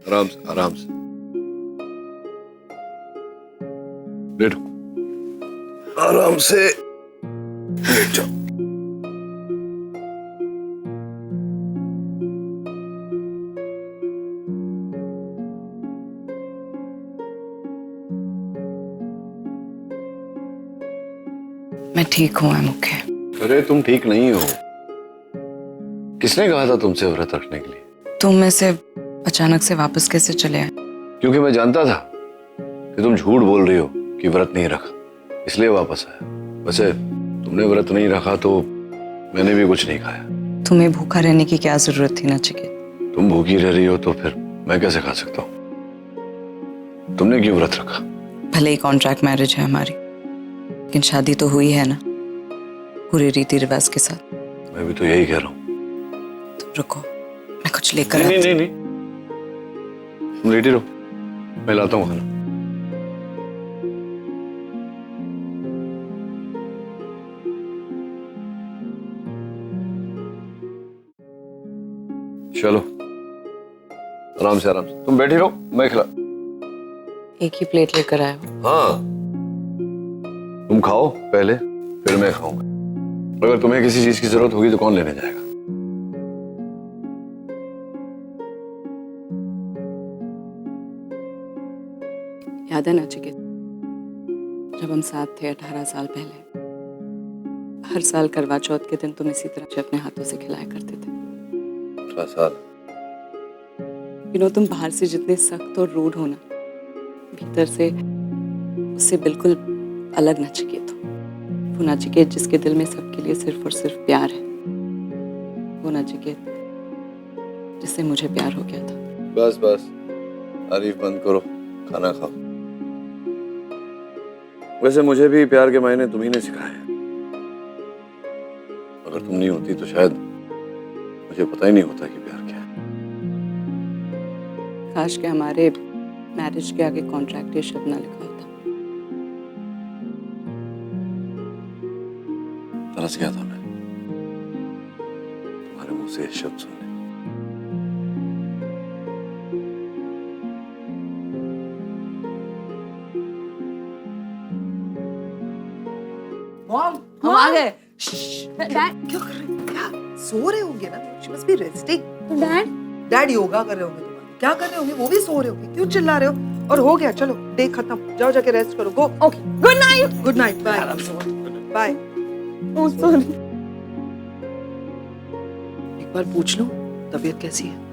आराम से आराम से लेटो, आराम से लेट जाओ। मैं ठीक हूँ मुख्य। अरे तुम ठीक नहीं हो। किसने कहा था तुमसे व्रत रखने के लिए? तुम में से अचानक से वापस कैसे चले आए? क्योंकि मैं जानता था कि तुम झूठ बोल रही हो कि व्रत नहीं रखा, इसलिए वापस आया। वैसे तुमने व्रत नहीं रखा तो मैंने भी कुछ नहीं खाया। तुम्हें भूखा रहने की क्या जरूरत थी नचिकेत? तुम भूखी रह रही हो तो फिर मैं कैसे खा सकता हूँ? तुमने क्यों व्रत रखा? भले ही कॉन्ट्रैक्ट मैरिज है हमारी, लेकिन शादी तो हुई है ना, पूरे रीति रिवाज के साथ। मैं भी तो यही कह रहा हूँ। तुम रुको, मैं कुछ लेकर नहीं आती नहीं नहीं, तुम लेटी रहो, मैं लाता हूँ खाना। चलो आराम से तुम बैठी रहो, मैं खिला। एक ही प्लेट लेकर आए हो? हाँ, तुम खाओ पहले, फिर मैं खाऊंगा। अगर तुम्हें किसी चीज की जरूरत होगी तो कौन लेने जाएगा? याद है नचिकेत, जब हम साथ थे 18 साल पहले, हर साल करवा चौथ के दिन तुम इसी तरह से अपने हाथों से खिलाया करते थे। 18 साल? तुम बाहर से जितने सख्त और रूड हो ना, भीतर से उससे बिल्कुल अलग नचिकेत हो। वो नचिकेत जिसके दिल में सबके लिए सिर्फ और सिर्फ प्यार है। वो नचिकेत जिससे मुझे प्यार हो गया था। बस बस, तारीफ बंद करो, खाना खाओ। वैसे मुझे भी प्यार के मायने तुम ही ने सिखाए हैं। अगर तुम नहीं होती तो शायद मुझे पता ही नहीं होता कि प्यार क्या है। काश के हमारे मैरिज के आगे कॉन्ट्रैक्ट ये शब्द ना लिखा होता। तरस गया था मैं तुम्हारे मुंह से ये शब्द सुनने। मॉम, हम आ गए। डैड क्यों कर रहे हो? क्या सो रहे होंगे ना? She must be resting. Dad yoga कर रहे होंगे, तुम्हारे क्या कर रहे होंगे? वो भी सो रहे होंगे, क्यों चिल्ला रहे हो? और हो गया, चलो डे खत्म, जाओ जाके रेस्ट करो। Go. Okay, good night. Good night, bye bye. Oh sorry. एक बार पूछ लो तबीयत कैसी है?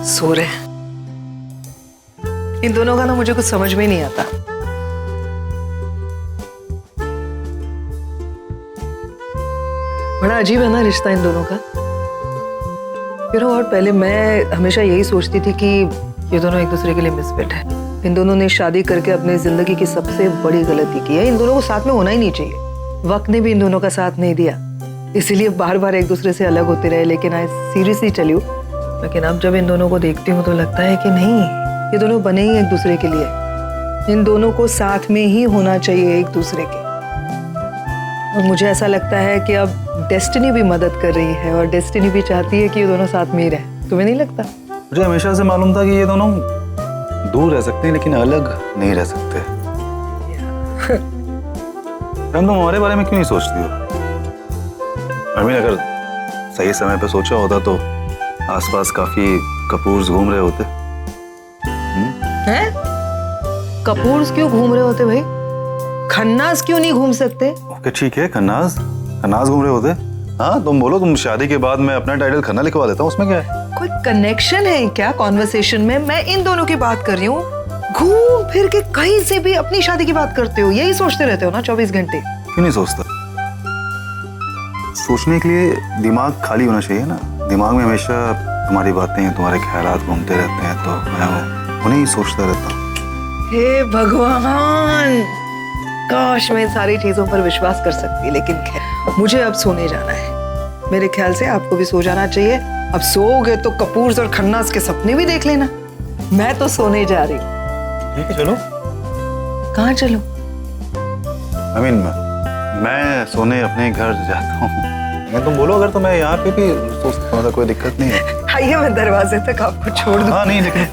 सो रहे हैं। इन दोनों का ना मुझे कुछ समझ में नहीं आता। बड़ा अजीब है ना रिश्ता इन दोनों का। और पहले मैं हमेशा यही सोचती थी कि ये दोनों एक दूसरे के लिए मिसफिट है। इन दोनों ने शादी करके अपनी जिंदगी की सबसे बड़ी गलती की है। इन दोनों को साथ में होना ही नहीं चाहिए। वक्त ने भी इन दोनों का साथ नहीं दिया, इसीलिए बार बार एक दूसरे से अलग होते रहे। लेकिन आई सीरियसली टेल यू, लेकिन अब जब इन दोनों को देखती हूँ तो लगता है कि नहीं, ये दोनों बने ही एक दूसरे के लिए। इन दोनों को साथ में ही होना चाहिए एक दूसरे के। और मुझे ऐसा लगता है कि अब डेस्टिनी भी मदद कर रही है और डेस्टिनी भी चाहती है कि ये दोनों साथ में ही रहे। तुम्हें नहीं लगता? मुझे हमेशा से मालूम था कि ये दोनों दूर रह सकते हैं लेकिन अलग नहीं रह सकते। तुम हमारे बारे में क्यों नहीं सोचती हो? अगर सही समय पे सोचा होता तो आसपास काफी कपूर्स घूम रहे होते। हैं? कपूर्स क्यों घूम रहे होते भाई? खन्नास क्यों नहीं घूम सकते? ओके ठीक है, खन्नास घूम रहे होते। हाँ तुम बोलो, तुम शादी के बाद मैं अपना टाइटल खन्ना लिखवा देता हूँ, उसमें क्या है? कोई कनेक्शन है क्या कॉन्वर्सेशन में? मैं इन दोनों की बात कर रही हूँ। घूम फिर के कहीं से भी अपनी शादी की बात करते हो, यही सोचते रहते हो ना 24 घंटे। क्यों नहीं सोचता? सोचने के लिए दिमाग खाली होना चाहिए ना। दिमाग में हमेशा तुम्हारी बातें, तुम्हारे ख्यालात घूमते रहते हैं, तो मैं उन्हें ही सोचता रहता हूँ। हे भगवान, काश मैं इन सारी चीजों पर विश्वास कर सकती, लेकिन खैर मुझे अब सोने जाना है। मेरे ख्याल से आपको भी सो जाना चाहिए। अब सोओगे तो कपूर्स और खन्नास के सपने भी देख लेना। मैं तो सोने जा रही हूँ। ठीक है चलो। कहाँ चलो? मैं सोने अपने घर जाता हूँ। मैं तुम बोलो अगर तो मैं यहाँ पे भी सो सकता हूँ, कोई दिक्कत नहीं है। आइए मैं दरवाजे तक आपको छोड़ दूँ। हाँ नहीं लेकिन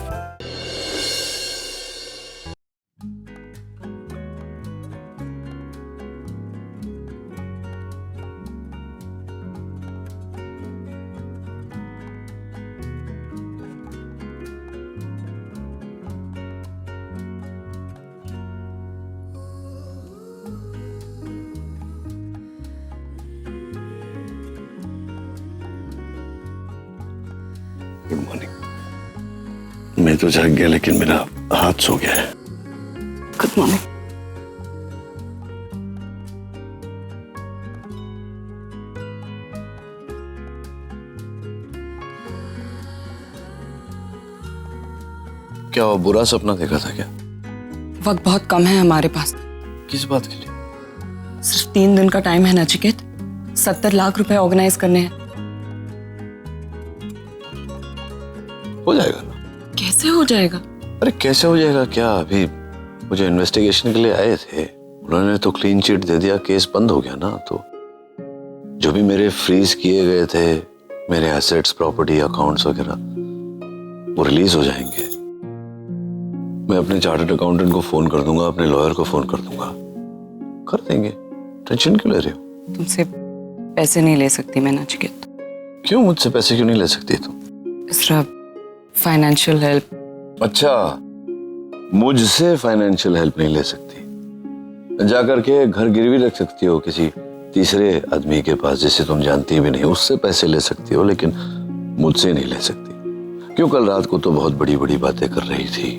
गुड मॉर्निंग। मैं तो जाग गया लेकिन मेरा हाथ सो गया है। Good morning. क्या वो बुरा सपना देखा था क्या? वक्त बहुत कम है हमारे पास। किस बात के लिए? सिर्फ 3 दिन का टाइम है नचिकेत। 70 लाख रुपए ऑर्गेनाइज करने हैं। हो जाएगा ना? कैसे हो जाएगा? अरे कैसे हो जाएगा क्या? अभी मुझे इन्वेस्टिगेशन के लिए आए थे, उन्होंने तो क्लीन चिट दे दिया, केस बंद हो गया ना। तो जो भी मेरे फ्रीज किए गए थे, मेरे एसेट्स, प्रॉपर्टी, अकाउंट्स वगैरह, वो रिलीज हो जाएंगे। मैं अपने चार्टर्ड अकाउंटेंट को फोन कर दूंगा, अपने लॉयर को फोन कर दूंगा, कर देंगे। टेंशन क्यों ले रहे हो? तुमसे पैसे नहीं ले सकती मैं नचिकेत। क्यों मुझसे पैसे क्यों नहीं ले सकती तुम? सिर्फ फाइनेंशियल हेल्प। अच्छा, मुझसे फाइनेंशियल हेल्प नहीं ले सकती? जाकर के घर गिरवी रख सकती हो किसी तीसरे आदमी के पास जिसे तुम जानती भी नहीं, उससे पैसे ले सकती हो, लेकिन मुझसे नहीं ले सकती। क्यों? कल रात को तो बहुत बड़ी बड़ी बातें कर रही थी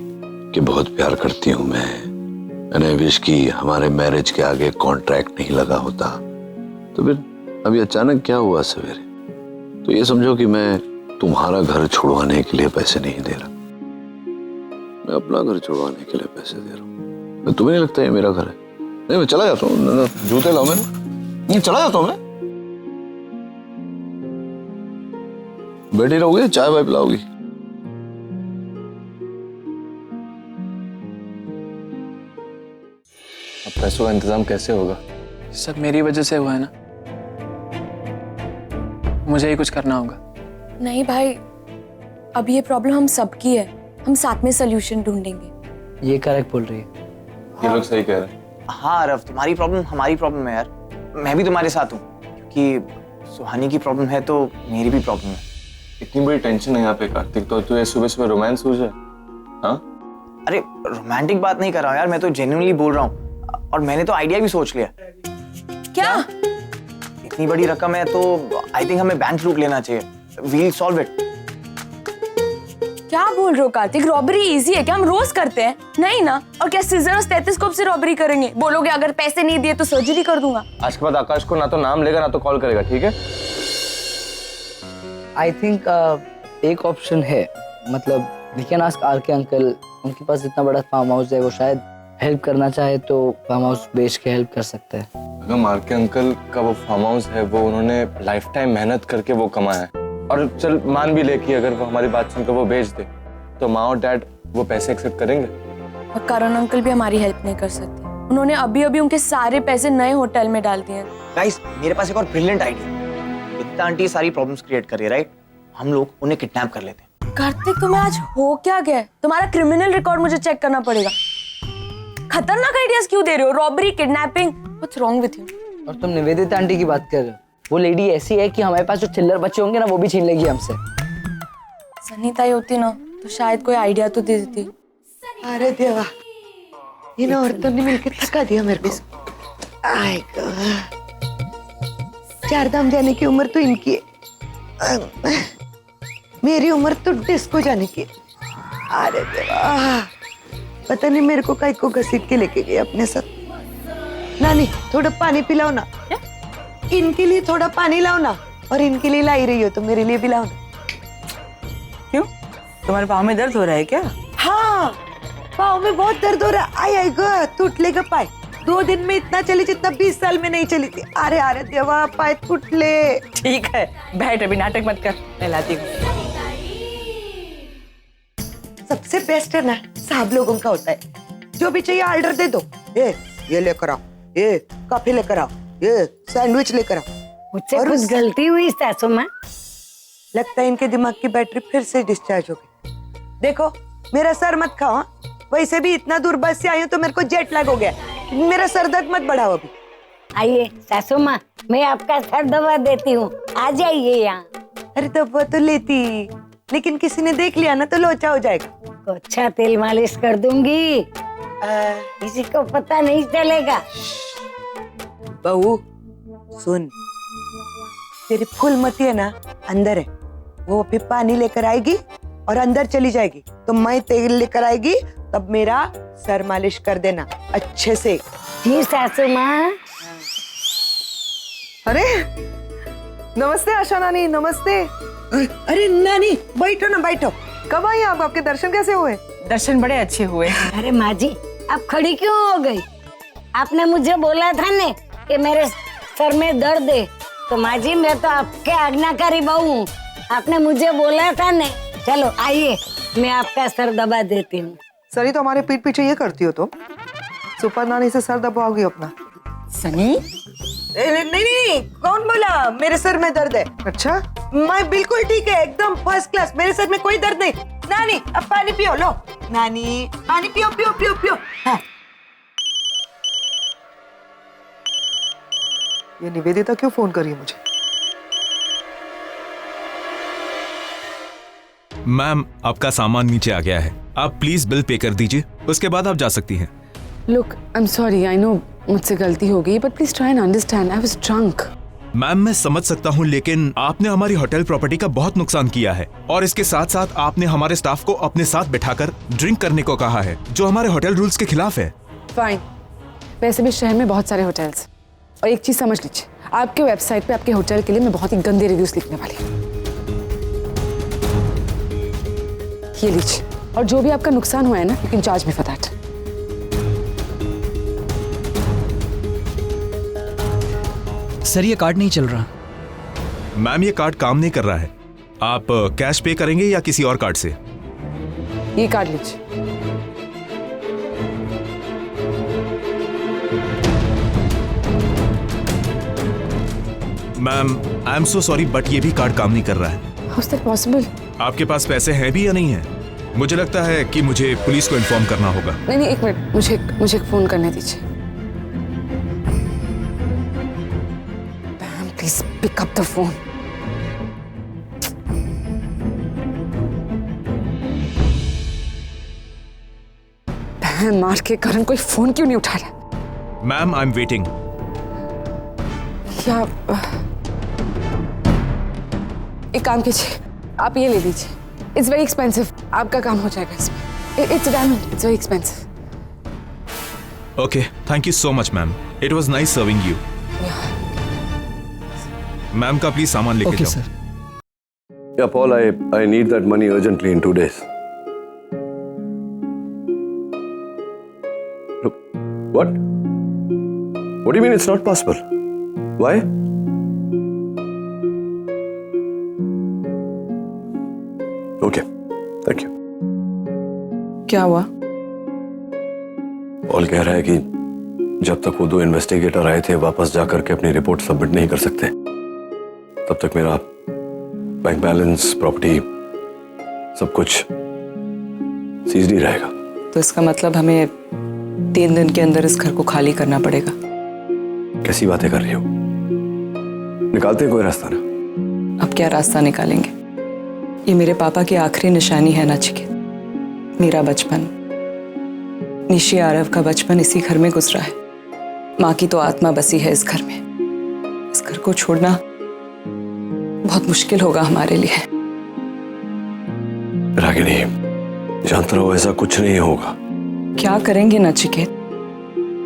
कि बहुत प्यार करती हूं मैंने विश की हमारे मैरिज के आगे कॉन्ट्रैक्ट नहीं लगा होता। तो फिर अभी अचानक क्या हुआ सवेरे? तो ये समझो कि मैं तुम्हारा घर छुड़वाने के लिए पैसे नहीं दे रहा, मैं अपना घर छुड़वाने के लिए पैसे दे रहा हूँ। तुम्हें नहीं लगता ये मेरा घर है? नहीं, मैं चला जाता हूँ। जूते लाओ, मैं नहीं चला जाता हूँ। मैं बैठी रहोगे, चाय वाय पिलाओगी? अब पैसों का इंतजाम कैसे होगा? सब मेरी वजह से हुआ है ना, मुझे ही कुछ करना होगा। नहीं भाई, अब ये प्रॉब्लम हम सबकी है, हम साथ में सोल्यूशन ढूंढेंगे। ये करेक्ट बोल रही है। ये लोग सही कह रहे हैं। हाँ अरव, तुम्हारी प्रॉब्लम हमारी प्रॉब्लम है यार। मैं भी तुम्हारे साथ हूँ, क्योंकि सुहानी की प्रॉब्लम है तो मेरी भी प्रॉब्लम है। इतनी बड़ी टेंशन है यहाँ पे कार्तिक, तो तू ये सुबह सुबह रोमांस हो जाए? हाँ अरे रोमांटिक बात नहीं कर रहा हूँ यार, मैं तो जेन्युइनली बोल रहा हूँ। और मैंने तो आइडिया भी सोच लिया। क्या? इतनी बड़ी रकम है तो आई थिंक हमें बैंक लूट लेना चाहिए। We'll solve it. क्या बोल रहे हो कार्तिक? रॉबरी इजी है क्या? हम रोज करते हैं। नहीं ना। और क्या सिजर और स्टेथोस्कोप से रॉबरी करेंगे? बोलोगे अगर पैसे नहीं दिए तो सर्जरी कर दूंगा। आज के बाद आकाश को ना तो नाम लेगा ना तो कॉल करेगा, ठीक है? आई थिंक एक ऑप्शन है, मतलब वी कैन आस्क आर के अंकल। उनके पास इतना बड़ा फार्म हाउस है, वो शायद हेल्प करना चाहे तो फार्म हाउस बेच के हेल्प कर सकते हैं। अगर मार के अंकल का वो फार्म हाउस है, वो उन्होंने लाइफ टाइम मेहनत करके वो कमाया है, और चल मान भी ले कि अगर वो हमारी बात सुनकर वो बेच दे तो माँ और डैड वो पैसे एक्सेप्ट करेंगे? और करण अंकल भी हमारी हेल्प नहीं कर सकते। उन्होंने अभी अभी उनके सारे पैसे नए होटल में डाल दिए। गाइस, मेरे पास एक और ब्रिलियंट आइडिया। इतना आंटी सारी प्रॉब्लम्स क्रिएट कर रही है, राइट? हम लोग उन्हें किडनैप कर लेते हैं। कार्तिक, तुम्हें आज हो क्या गया? तुम्हारा क्रिमिनल रिकॉर्ड मुझे चेक करना पड़ेगा। खतरनाक आइडियाज क्यों दे रहे हो? Robbery, kidnapping, what's wrong with you? और तुम निवेदिता आंटी की बात कर रहे हो? वो लेडी ऐसी है कि हमारे पास जो चिल्लर बच्चे होंगे ना, वो भी छीन लेगी हमसे। सनीता ही होती ना तो शायद कोई आइडिया तो दे देती। अरे देवा, इन औरतों ने मिलकर थका दिया मेरे को। आय गॉड, 4 धाम जाने की उम्र तो इनकी है, मेरी उम्र तो डिस्को जाने की। अरे देवा, पता नहीं मेरे को काहे को घसीट के लेके गए अपने साथ। नानी, थोड़ा पानी पिलाओ ना। इनके लिए थोड़ा पानी लाओ ना। और इनके लिए लाई रही हो तो मेरे लिए भी लाओ ना। क्यों? तुम्हारे पाँव में दर्द हो रहा है क्या? हाँ, पाँव में बहुत दर्द हो रहा है। आई आई गो, टूटले का पाय। 2 दिन में इतना चली जितना 20 साल में नहीं चली थी। अरे अरे देवा, पाय टूटले। ठीक है, बैठ, अभी नाटक मत कर, मैं लाती हूँ। सबसे बेस्ट है ना, सब लोगों का होता है। जो भी चाहिए ऑर्डर दे दो। ये लेकर आओ, ये कॉफी लेकर आओ, ये सैंडविच लेकर आओ। मुझसे और कुछ गलती हुई सासू माँ? लगता है इनके दिमाग की बैटरी फिर से डिस्चार्ज हो गई। देखो, मेरा सर मत खाओ। हाँ? वैसे भी इतना दूर बस से आई हूँ तो मेरे को जेट लैग हो गया। मेरा सर दर्द मत बढ़ाओ अभी। आइए सासू माँ, मैं आपका सर दबा देती हूँ, आ जाइए यहाँ। अरे दबा तो लेती, लेकिन किसी ने देख लिया ना तो लोचा हो जाएगा। तो अच्छा तेल मालिश कर दूंगी, किसी को पता नहीं चलेगा। बहू सुन, तेरी फूलमती है ना अंदर है, वो अभी पानी लेकर आएगी और अंदर चली जाएगी तो मैं तेल लेकर आएगी, तब मेरा सर मालिश कर देना अच्छे से। जी सासू माँ। अरे नमस्ते आशा नानी, नमस्ते। अरे नानी बैठो ना, बैठो। कब आई आप? आपके दर्शन कैसे हुए? दर्शन बड़े अच्छे हुए। अरे माँ जी, आप खड़ी क्यों हो गई? आपने मुझे बोला था ने कि मेरे सर में दर्द है, तो माँ जी मैं तो आपके आज्ञाकारी बहू हूँ, आपने मुझे बोला था ने। चलो आइए, मैं आपका सर दबा देती हूँ। सरी तो हमारे पीठ पीछे ये करती हो तुम। सुपर नानी से सर दबाओगी अपना? सनी, नहीं नहीं, कौन बोला मेरे सर में दर्द है? अच्छा, मैं बिल्कुल ठीक है, एकदम फर्स्ट क्लास, मेरे सर में कोई दर्द नहीं। नानी अब पानी पियो, लो नानी पानी पियो पियो पियो पियो। हाँ। ये निवेदिता क्यों फोन करी मुझे? मैम, आपका सामान नीचे आ गया है, आप प्लीज बिल पे कर दीजिए, उसके बाद आप जा सकती हैं। Look, I am sorry, I know मुझसे गलती हो गई, but please try and understand, I was drunk. Ma'am, मैं समझ सकता हूँ, लेकिन आपने हमारी होटल प्रॉपर्टी का बहुत नुकसान किया है और इसके साथ साथ आपने हमारे स्टाफ को अपने साथ बिठाकर ड्रिंक करने को कहा है, जो हमारे होटल रूल्स के खिलाफ है। फाइन, वैसे भी शहर में बहुत सारे होटल्स, और एक चीज समझ लीजिए, आपके वेबसाइट पे आपके होटल के लिए मैं बहुत ही गंदे रिव्यूज लिखने वाली हूँ। ये लीजिए, और जो भी आपका नुकसान हुआ है ना, you can charge me for that. Sir ये कार्ड नहीं चल रहा। मैम, ये कार्ड काम नहीं कर रहा है, आप कैश पे करेंगे या किसी और कार्ड से? ये कार्ड लीजिए। Ma'am, I am so sorry, but ये भी कार्ड काम नहीं कर रहा है। How is that possible? आपके पास पैसे हैं भी या नहीं है? मुझे लगता है कि मुझे पुलिस को इन्फॉर्म करना होगा। नहीं, एक मिनट, मुझे एक फोन करने दीजिए। Ma'am, please pick up the phone. बहन मार के कारण कोई फोन क्यों नहीं उठा रहा? Ma'am, I am waiting. क्या एक काम कीजिए, आप ये ले लीजिए, इट्स वेरी एक्सपेंसिव, आपका काम हो जाएगा इसमें। It's diamond, it's very expensive. Okay, thank you so much ma'am, it was nice serving you. Ma'am का प्लीज सामान लेके ओके जाओ। Sir. Yeah, Paul, I need that money urgently in 2 days. Look, what? What do you mean it's not possible? Why? Okay, thank you. क्या हुआ? Paul कह रहा है कि जब तक वो 2 इन्वेस्टिगेटर आए थे वापस जाकर के अपनी रिपोर्ट सबमिट नहीं कर सकते, तब तक मेरा बैंक बैलेंस, प्रॉपर्टी, सब कुछ सीज नहीं रहेगा। तो इसका मतलब हमें 3 दिन के अंदर इस घर को खाली करना पड़ेगा। कैसी बातें कर रही हो? निकालते हैं कोई रास्ता ना। अब क्या रास्ता निकालेंगे? ये मेरे पापा की आखिरी निशानी है नचिकेत। मेरा बचपन, निशी आरव का बचपन इसी घर में गुजरा है। माँ की तो आत्मा बसी है इस घर में। इस घर को छोड़ना बहुत मुश्किल होगा हमारे लिए। रागिनी, जानते रहो ऐसा कुछ नहीं होगा। क्या करेंगे नचिकेत?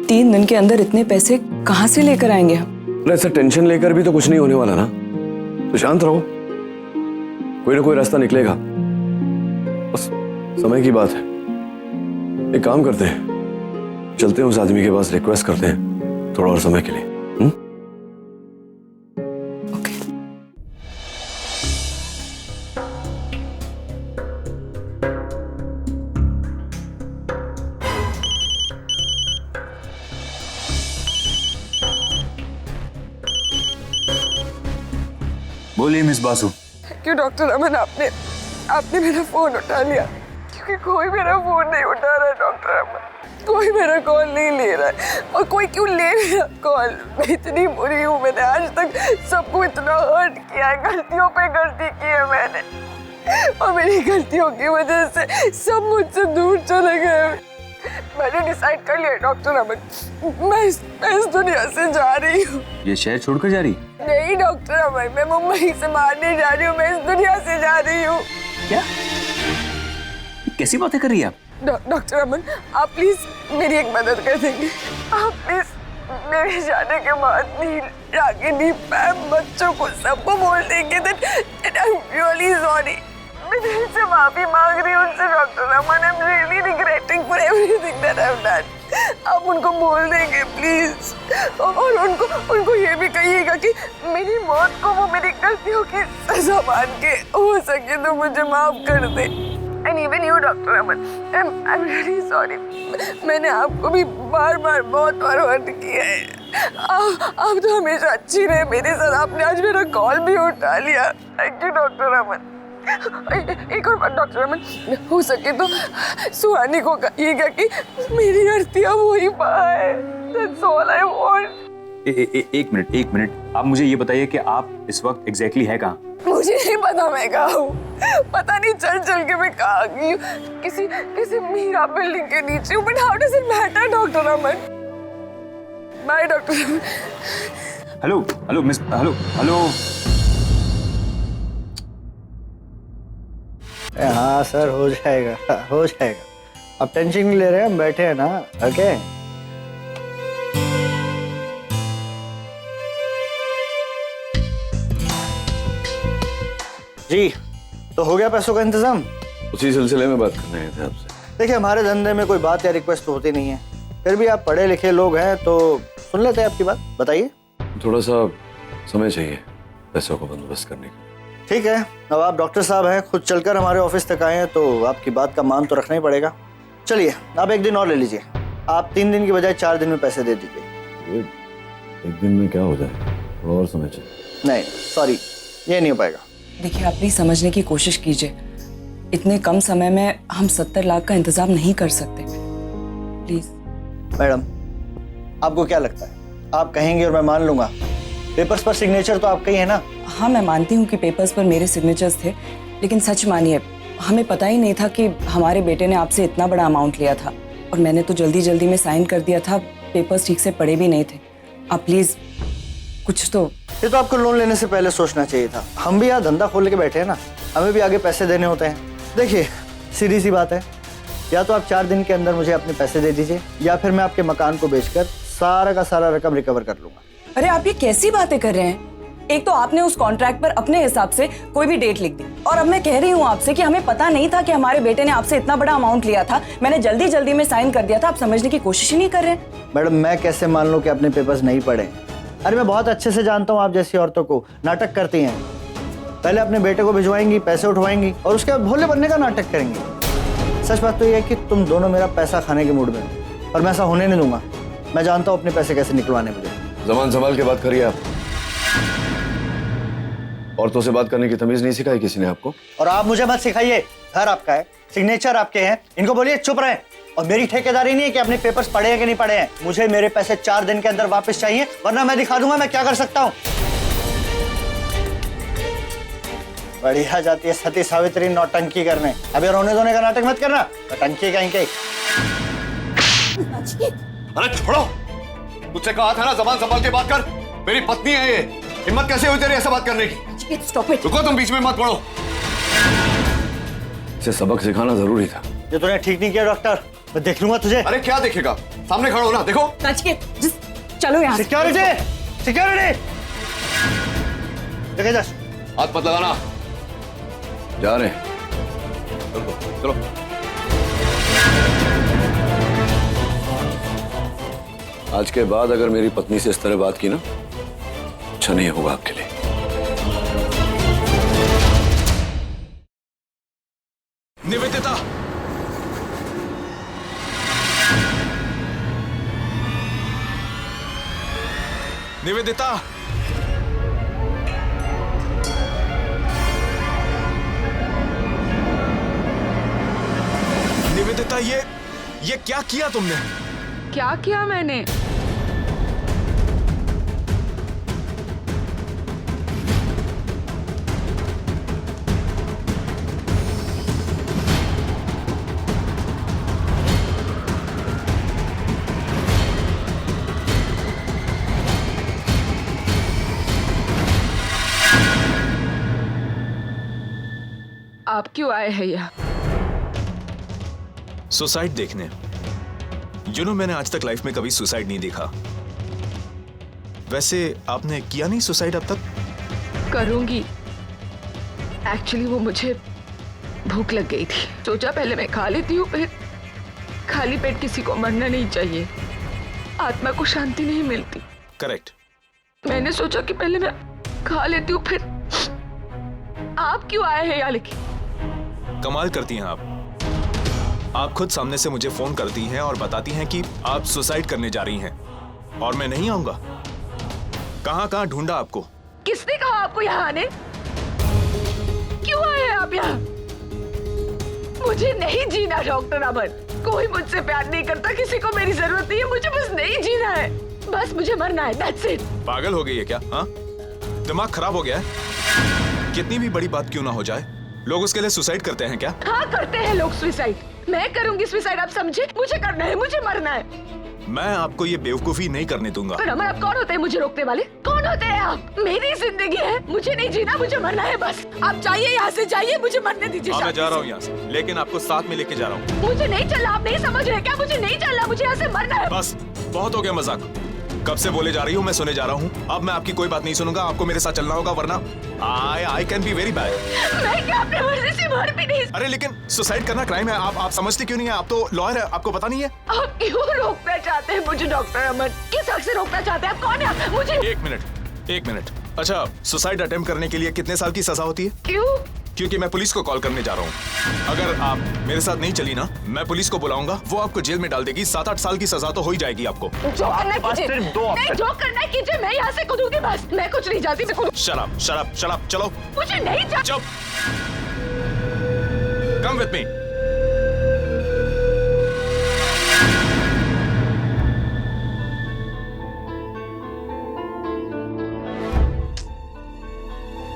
3 दिन के अंदर इतने पैसे कहाँ से लेकर आएंगे हम? ऐसा टेंशन लेकर भी तो कुछ नहीं होने वाला ना, तो शांत रहो, कोई ना कोई रास्ता निकलेगा, बस समय की बात है। एक काम करते हैं, चलते हैं उस आदमी के पास, रिक्वेस्ट करते हैं थोड़ा और समय के लिए। बोलिए मिस बासु। क्यों डॉक्टर अमन, आपने मेरा फोन उठा लिया? क्योंकि कोई मेरा फोन नहीं उठा रहा है डॉक्टर अमन, कोई मेरा कॉल नहीं ले रहा है। और कोई क्यों ले मेरा कॉल? मैं इतनी बुरी हूँ, मैंने आज तक सबको इतना हर्ट किया है, गलतियों पे गलती की है मैंने, और मेरी गलतियों की वजह से सब मुझसे दूर चले गए। मैंने डिसाइड कर लिया डॉक्टर अमन, मैं इस दुनिया से जा रही हूँ। ये शहर छोड़कर जा रही? नहीं डॉक्टर अमन, मैं मुंबई से बाहर नहीं जा रही हूँ, मैं इस दुनिया से जा रही हूँ। क्या? कैसी बातें कर रही है आप? डॉक्टर अमन, आप प्लीज मेरी एक मदद कर देंगे? आप प्लीज मेरे जाने के बाद नील, रागिनी, मैम, बच्चों को सबको बोल देंगे that I'm really sorry। मैं दिल से माफी मांग रही हूँ उनसे doctor Aman, I'm really regretting for everything that I've done। आप उनको बोल देंगे प्लीज, और उनको ये भी कहिएगा कि मेरी मौत को वो मेरी गलतियों की सजा मान के हो सके तो मुझे माफ कर दे। And even you, doctor Aman, I'm really sorry। मैंने आपको भी बार बहुत बार हर्ट किया है। आप तो हमेशा अच्छी रहे मेरे साथ, आपने आज मेरा कॉल भी उठा लिया। थैंक यू डॉक्टर अमन। एक और बात डॉक्टर अमन, हो सके तो सुहानी को कहिएगा कि मेरी गलती अब वही पाए। That's all I want। एक मिनट, आप मुझे ये बताइए कि आप इस वक्त एग्जैक्टली है कहाँ? मुझे नहीं पता मैं कहाँ हूँ, पता नहीं चल के मैं कहाँ गई हूँ। किसी मीरा बिल्डिंग के नीचे हूँ, but how does it matter doctor Aman? By doctor Aman. Hello miss, hello. हाँ सर, हो जाएगा। आप टेंशन नहीं ले रहे, हम बैठे हैं ना। ओके जी, तो हो गया पैसों का इंतजाम? उसी सिलसिले में बात करने आए थे आपसे। देखिए, हमारे धंधे में कोई बात या रिक्वेस्ट तो होती नहीं है, फिर भी आप पढ़े लिखे लोग हैं तो सुन लेते हैं आपकी बात। बताइए। थोड़ा सा समय चाहिए पैसों को बंदोबस्त करने का। ठीक है, अब आप डॉक्टर साहब हैं, खुद चलकर हमारे ऑफिस तक आए हैं तो आपकी बात का मान तो रखना ही पड़ेगा। चलिए, आप एक दिन और ले लीजिए। आप 3 दिन की बजाय 4 दिन में पैसे दे दीजिए। एक दिन में क्या हो जाएगा, थोड़ा और समय चाहिए। नहीं सॉरी, ये नहीं हो पाएगा। देखिए, आप प्लीज समझने की कोशिश कीजिए, इतने कम समय में हम 70 लाख का इंतजाम नहीं कर सकते, प्लीज। मैडम, आपको क्या लगता है, आप कहेंगे और मैं मान लूंगा? पेपर्स पर सिग्नेचर तो आपका ही है ना? हाँ, मैं मानती हूँ कि पेपर्स पर मेरे सिग्नेचर्स थे, लेकिन सच मानिए हमें पता ही नहीं था कि हमारे बेटे ने आपसे इतना बड़ा अमाउंट लिया था, और मैंने तो जल्दी में साइन कर दिया था, पेपर्स ठीक से पढ़े भी नहीं थे। आप प्लीज कुछ तो। ये तो आपको लोन लेने से पहले सोचना चाहिए था। हम भी यहाँ धंधा खोल के बैठे हैं ना, हमें भी आगे पैसे देने होते हैं। देखिए, सीधी सी बात है, या तो आप 4 दिन के अंदर मुझे अपने पैसे दे दीजिए, या फिर मैं आपके मकान को बेचकर सारा का सारा रकम रिकवर कर लूंगा। अरे आप ये कैसी बातें कर रहे हैं? एक तो आपने उस कॉन्ट्रैक्ट पर अपने हिसाब से कोई भी डेट लिख दी, और अब मैं कह रही हूँ आपसे कि हमें पता नहीं था कि हमारे बेटे ने आपसे इतना बड़ा अमाउंट लिया था, मैंने जल्दी में साइन कर दिया था। आप समझने की कोशिश ही नहीं कर रहे। मैडम, मैं कैसे मान लूं कि अपने पेपर्स नहीं पढ़े? अरे मैं बहुत अच्छे से जानता हूँ आप जैसी औरतों को, नाटक करती हैं। पहले अपने बेटे को भिजवाएंगी, पैसे उठवाएंगी, और उसके बाद भोले बनने का नाटक करेंगी। सच बात तो यह है कि तुम दोनों मेरा पैसा खाने के मूड में हो, और मैं ऐसा होने नहीं दूंगा। मैं जानता हूँ अपने पैसे कैसे निकलवाने मुझे। जबान संभाल के बात करिए आप। औरतों से बात करने की तमीज नहीं सिखाई किसी ने आपको? और आप मुझे मत सिखाइए, घर आपका है, सिग्नेचर आपके हैं, इनको बोलिए चुप रहे। और मेरी ठेकेदारी नहीं है कि अपने पेपर्स पढ़े हैं कि नहीं पढ़े हैं। मुझे मेरे पैसे 4 दिन के अंदर वापस चाहिए, वरना मैं दिखा दूंगा मैं क्या कर सकता हूँ। बढ़िया जाती है सती सावित्री नौटंकी करने। अभी रोने धोने का नाटक मत करना, नौटंकी कहीं के। अरे छोड़ो, तुझसे कहा था ना जबान संभाल के बात कर। मेरी पत्नी है ये, हिम्मत कैसे हुई तेरी ऐसा बात करने की? Stop it. रुको, तुम बीच में मत पड़ो। इसे सबक सिखाना जरूरी था। ये तूने ठीक नहीं किया डॉक्टर, मैं देख लूंगा तुझे। अरे क्या देखेगा, सामने खड़ो ना, देखो। चलो यहाँ। सिक्योरिटी देखे जा। हाथ मत लगाना, जा रहे हैं। चलो। आज के बाद अगर मेरी पत्नी से इस तरह बात की ना, अच्छा नहीं होगा आपके लिए। निवेदिता, निवेदिता, निवेदिता, ये क्या किया तुमने? क्या किया मैंने? आप क्यों आए हैं यहाँ? सुसाइड देखने। मैंने आज तक लाइफ में कभी सुसाइड नहीं देखा। वैसे आपने किया नहीं सुसाइड अब तक? करूंगी। एक्चुअली वो मुझे भूख लग गई थी, सोचा पहले मैं खा लेती हूँ, फिर खाली पेट किसी को मरना नहीं चाहिए, आत्मा को शांति नहीं मिलती। करेक्ट। मैंने सोचा कि पहले मैं खा लेती हूँ, फिर आप क्यों आए हैं यहाँ लेके? कमाल करती हैं आप खुद सामने से मुझे फोन करती हैं और बताती हैं कि आप सुसाइड करने जा रही हैं, और मैं नहीं आऊंगा। कहां ढूंढा आपको? किसने कहा आपको यहाँ आने? क्यों आए हैं आप यहाँ? मुझे नहीं जीना डॉक्टर अमन, कोई मुझसे प्यार नहीं करता, किसी को मेरी जरूरत नहीं है, मुझे बस नहीं जीना है, बस मुझे मरना है, that's it। पागल हो गई है क्या? हाँ, दिमाग खराब हो गया है? कितनी भी बड़ी बात क्यों ना हो जाए, लोग उसके लिए सुसाइड करते हैं क्या? हाँ करते हैं लोग सुसाइड, मैं करूंगी सुसाइड, आप समझे? मुझे करना है, मुझे मरना है। मैं आपको ये बेवकूफी नहीं करने दूंगा। पर अमर, आप कौन होते हैं मुझे रोकने वाले? कौन होते हैं आप? मेरी जिंदगी है, मुझे नहीं जीना, मुझे मरना है बस। आप जाइए यहाँ से, जाइए, मुझे मरने दीजिए। हाँ, मैं जा रहा हूँ यहाँ से, लेकिन आपको साथ में लेके जा रहा हूँ। मुझे नहीं चलना, आप नहीं समझ रहे क्या? मुझे नहीं चलना, मुझे यहाँ से मरना है। बस बहुत हो गया मजाक, कब से बोले जा रही हूँ, मैं सुने जा रहा हूँ। अब मैं आपकी कोई बात नहीं सुनूंगा, आपको मेरे साथ चलना होगा, वरना I can be very bad. मैं क्या अपने मर्जी से मर भी नहीं। अरे लेकिन सुसाइड करना क्राइम है, आप समझते क्यों नहीं है? आप तो लॉयर है, आपको पता नहीं है? आप क्यों रोकना चाहते हैं मुझे डॉक्टर अमन? किस हक से रोकना चाहते हैं आप? कौन है? मुझे एक मिनट। अच्छा, सुसाइड अटेम्प्ट करने के लिए कितने साल की सजा होती है? क्यों? क्योंकि मैं पुलिस को कॉल करने जा रहा हूँ। अगर आप मेरे साथ नहीं चली ना, मैं पुलिस को बुलाऊंगा, वो आपको जेल में डाल देगी, 7-8 साल की सजा तो हो ही जाएगी आपको। जो करना कीजिए, नहीं जो करना कीजिए, मैं यहाँ से कूदूंगी बस, मैं कुछ नहीं चाहती। शराब, चलो। मुझे नहीं चुप। Come with me.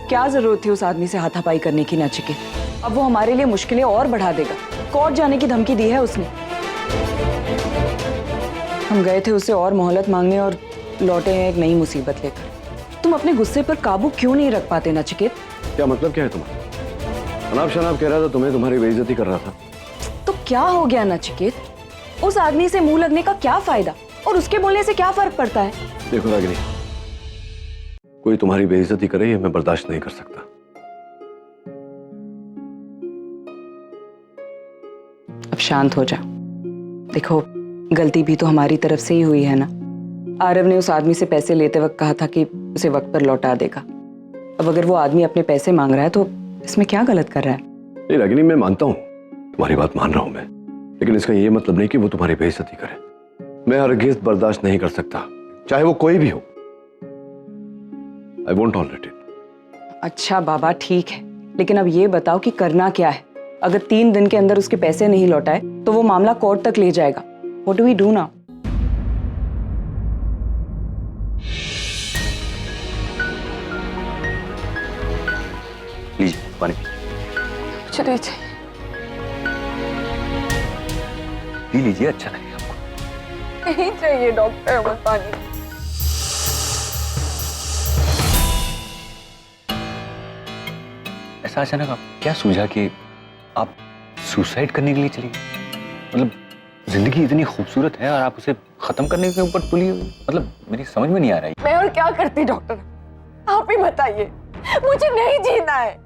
क्या जरूरत थी उस आदमी से हाथापाई करने की, नाचिके? अब वो हमारे लिए मुश्किलें और बढ़ा देगा। कोर्ट जाने की धमकी दी है उसने। हम गए थे उससे और मोहलत मांगने और लौटे हैं एक नई मुसीबत लेकर। तुम अपने गुस्से पर काबू क्यों नहीं रख पाते नचिकेत? क्या मतलब क्या है तुम्हारा? अनाप शनाप कह रहा था, तुम्हें तुम्हारी बेइज्जती कर रहा था। तो क्या हो गया नचिकेत? उस आदमी से मुंह लगने का क्या फायदा, और उसके बोलने से क्या फर्क पड़ता है? देखो रागिनी, कोई तुम्हारी बेइज्जती करे ये मैं बर्दाश्त नहीं कर सकता। अब शांत हो जा। देखो, गलती भी तो हमारी तरफ से ही हुई है ना। आरव ने उस आदमी से पैसे लेते वक्त कहा था कि उसे वक्त पर लौटा देगा। अब अगर वो आदमी अपने पैसे मांग रहा है तो इसमें क्या गलत कर रहा है? नहीं रागिनी, मैं मानता हूँ, तुम्हारी बात मान रहा हूं मैं, लेकिन इसका ये मतलब नहीं कि वो तुम्हारी बेइज्जती करे। मैं हरगिज़ बर्दाश्त नहीं कर सकता, चाहे वो कोई भी हो। I won't tolerate it. अच्छा बाबा, ठीक है, लेकिन अब ये बताओ कि करना क्या है? अगर 3 दिन के अंदर उसके पैसे नहीं लौटाए तो वो मामला कोर्ट तक ले जाएगा। What do we do now? लीजिए पानी। मुझे नहीं चाहिए। पी लीजिए, अच्छा लगेगा आपको। नहीं चाहिए डॉक्टर अमन, पानी। ऐसा अचानक आप क्या सूझा कि आप सुसाइड करने के लिए चली? मतलब जिंदगी इतनी खूबसूरत है और आप उसे खत्म करने के ऊपर तुली हुई, मतलब मेरी समझ में नहीं आ रही। मैं और क्या करती डॉक्टर, आप ही बताइए। मुझे नहीं जीना है।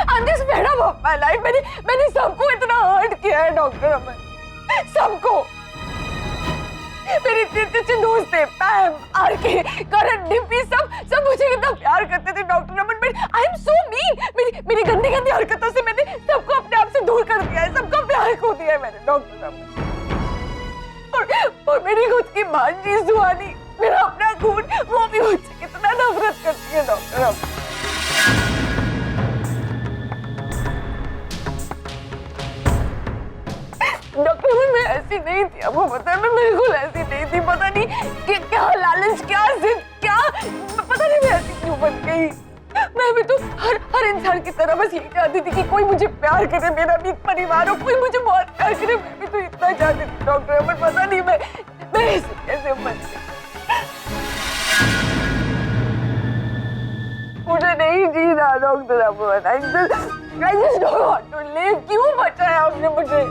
I'm just fed up of my life। मैंने सबको इतना हर्ट किया है डॉक्टर अमन, सबको। मेरे इतने अच्छे दोस्त थे, पैम, आरके, करण, डिम्पी, सब मुझे कितना प्यार करते थे doctor Raman. But I am so mean, मेरी गंदी गंदी हरकतों से मैंने सबको अपने आप से दूर कर दिया है, सबका प्यार खो दिया है मैंने डॉक्टर रमन। और मेरी खुद की भांजी सुहानी, मेरा अपना खून, वो भी मुझसे कितना नफरत करती है डॉक्टर रमन। डॉक्टर मैं ऐसी नहीं थी, आपको पता है, मैं बिल्कुल ऐसी नहीं थी। पता नहीं कि क्या लालच, क्या जिद, क्या पता नहीं मैं ऐसी क्यों बन गई। मैं भी तो हर इंसान की तरह बस यही चाहती थी कि कोई मुझे प्यार करे, मेरा भी एक परिवार हो, कोई मुझे बहुत प्यार करे। मैं भी तो इतना चाहती थी डॉक्टर, पर पता नहीं मैं ऐसे कैसे बन गई। मुझे नहीं जीना doctor, I just don't want to live। क्यों बचाया आपने मुझे?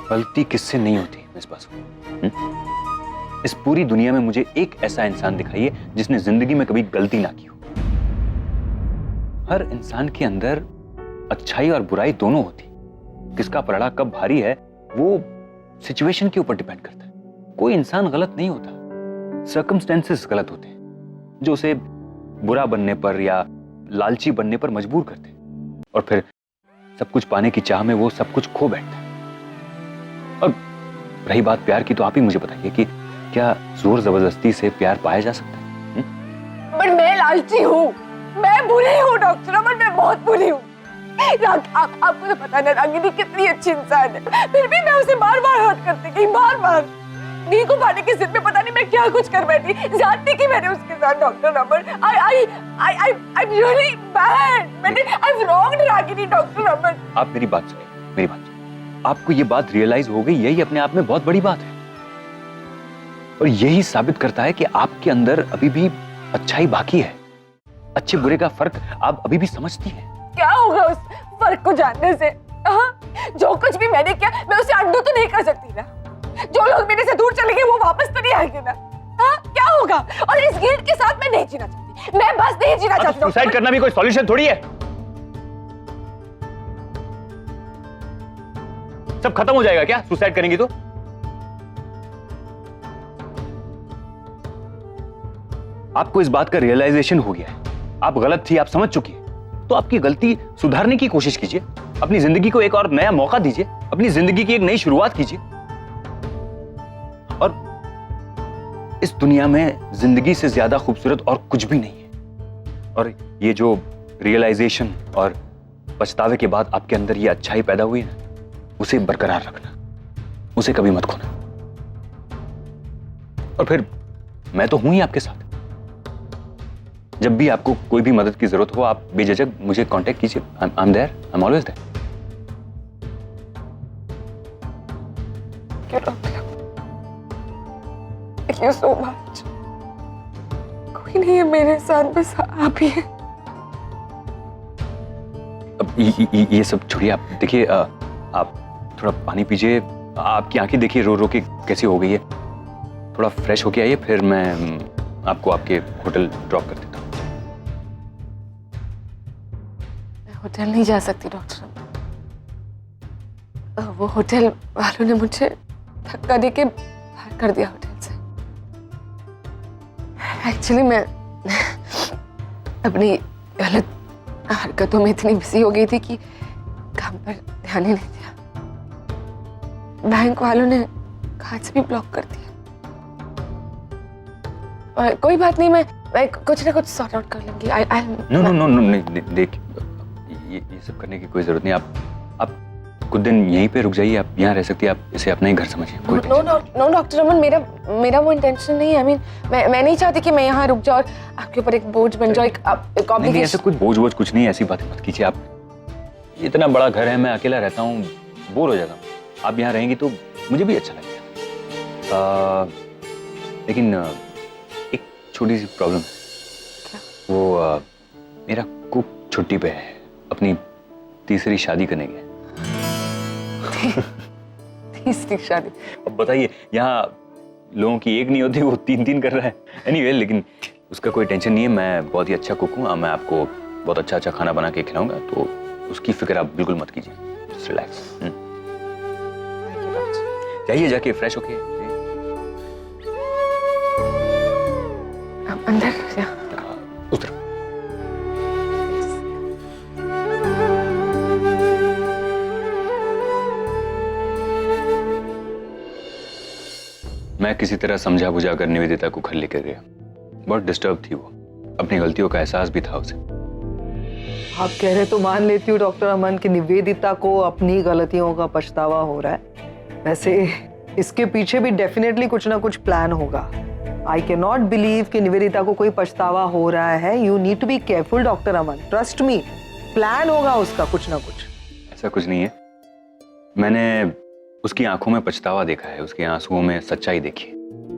गलती किससे नहीं होती मिस बासु? इस पूरी दुनिया में मुझे एक ऐसा इंसान दिखाइए जिसने जिंदगी में कभी गलती ना की हो। हर इंसान के अंदर अच्छाई और बुराई दोनों होती। किसका पलड़ा कब भारी है वो सिचुएशन के ऊपर डिपेंड करता है। कोई इंसान गलत नहीं होता, सर्कमस्टेंसेस गलत होते हैं जो उसे बुरा बनने पर या लालची बनने पर मजबूर करते हैं, और फिर सब कुछ पाने की चाह में वो सब कुछ खो बैठता है। और रही बात प्यार की, तो आप ही मुझे बताइए कि क्या जोर जबरदस्ती से प्यार पाया जा सकता है? पर मैं लालची हूँ, मैं बुरी हूँ डॉक्टर रमन, मैं बहुत बुरी हूँ। आपको तो पता है रागिनी कितनी अच्छी इंसान है, फिर भी मैं उसे बार बार हर्ट करती गई, बार बार नी को पाने की जिद में पता नहीं मैं क्या कुछ कर बैठी, जानती कि मैंने उसके साथ doctor Raman. I'm really bad, I've wronged Ragini doctor Raman. आप मेरी बात सुनिए, मेरी बात सुनिए। आपको ये बात रियलाइज हो गई, यही अपने आप में बहुत बड़ी बात है, और यही साबित करता है कि आपके अंदर अभी भी अच्छाई बाकी है। अच्छे बुरे का फर्क आप अभी भी समझती हैं। क्या होगा उस फर्क को जानने से? जो कुछ भी मैंने किया मैं उसे अंडू तो नहीं कर सकती ना। जो लोग मेरे से दूर चले गए वो वापस तो नहीं आएंगे ना। क्या होगा? और इस गिल्ट के साथ मैं नहीं जीना चाहती, मैं बस नहीं जीना चाहती। सुसाइड करना भी कोई सॉल्यूशन थोड़ी है। सब खत्म हो जाएगा क्या सुसाइड करेंगी तो? आपको इस बात का रियलाइजेशन हो गया है, आप गलत थी, आप समझ चुकी है, तो आपकी गलती सुधारने की कोशिश कीजिए। अपनी जिंदगी को एक और नया मौका दीजिए, अपनी जिंदगी की एक नई शुरुआत कीजिए। और इस दुनिया में जिंदगी से ज्यादा खूबसूरत और कुछ भी नहीं है। और ये जो रियलाइजेशन और पछतावे के बाद आपके अंदर ये अच्छाई पैदा हुई है, उसे बरकरार रखना, उसे कभी मत खोना। और फिर मैं तो हूं ही आपके साथ। जब भी आपको कोई भी मदद की जरूरत हो, आप बेझिझक मुझे कांटेक्ट कीजिए। I am there, I am always there. Thank you so much। कोई नहीं है मेरे साथ, बस आप ही हैं। अब ये सब छोड़िए, आप देखिए, आप थोड़ा पानी पीजिए। आपकी आंखें देखिए रो रो के कैसी हो गई है। थोड़ा फ्रेश होके आइए, फिर मैं आपको आपके होटल ड्रॉप कर देता हूँ। मैं होटल नहीं जा सकती डॉक्टर। वो होटल वालों ने मुझे धक्का देके बाहर कर दिया होटल से। एक्चुअली मैं अपनी गलत हरकतों में इतनी बिजी हो गई थी कि काम पर ध्यान ही नहीं दिया। बैंक वालों ने खाते भी ब्लॉक कर दिया। और कोई बात नहीं, मैं कुछ ना कुछ सॉर्ट आउट कर लूंगी। नो, देख, ये सब करने की कोई जरूरत नहीं। आप कुछ दिन यहीं पे रुक जाइए, आप यहाँ रह सकती है, आप इसे अपना ही घर समझिए। नो डॉक्टर रमन, मेरा वो इंटेंशन नहीं है। मैं नहीं चाहती कि मैं यहाँ रुक जाऊँ और आपके ऊपर एक बोझ बन जाए, एक नहीं, ऐसा कुछ बोझ कुछ नहीं है, ऐसी बातें मत कीजिए आप। इतना बड़ा घर है, मैं अकेला रहता हूँ, बोर हो जाता हूँ। आप यहाँ रहेंगी तो मुझे भी अच्छा लगेगा। लेकिन एक छोटी सी प्रॉब्लम है। वो मेरा कुक छुट्टी पे है, अपनी तीसरी शादी करने गया। तीसरी शादी? अब बताइए, यहाँ लोगों की एक नहीं होती, वो 3-3 कर रहा है। एनीवे, लेकिन उसका कोई टेंशन नहीं है, मैं बहुत ही अच्छा कुक हूँ। मैं आपको बहुत अच्छा खाना बना के खिलाऊंगा, तो उसकी फिक्र आप बिल्कुल मत कीजिए। Just relax. जाइए जाके फ्रेश होके अंदर उतर। मैं किसी तरह समझा बुझा कर निवेदिता को घर लेकर गया। बहुत डिस्टर्ब थी वो, अपनी गलतियों का एहसास भी था उसे। आप कह रहे तो मान लेती हूँ डॉक्टर अमन कि निवेदिता को अपनी गलतियों का पछतावा हो रहा है। वैसे इसके पीछे भी डेफिनेटली कुछ ना कुछ प्लान होगा। आई कैन नॉट बिलीव कि निवेदिता को कोई पछतावा हो रहा है। You need to be careful doctor Aman, trust me, plan होगा उसका कुछ ना कुछ। ऐसा कुछ नहीं है, मैंने उसकी आंखों में पछतावा देखा है, उसके आंसुओं में सच्चाई देखी।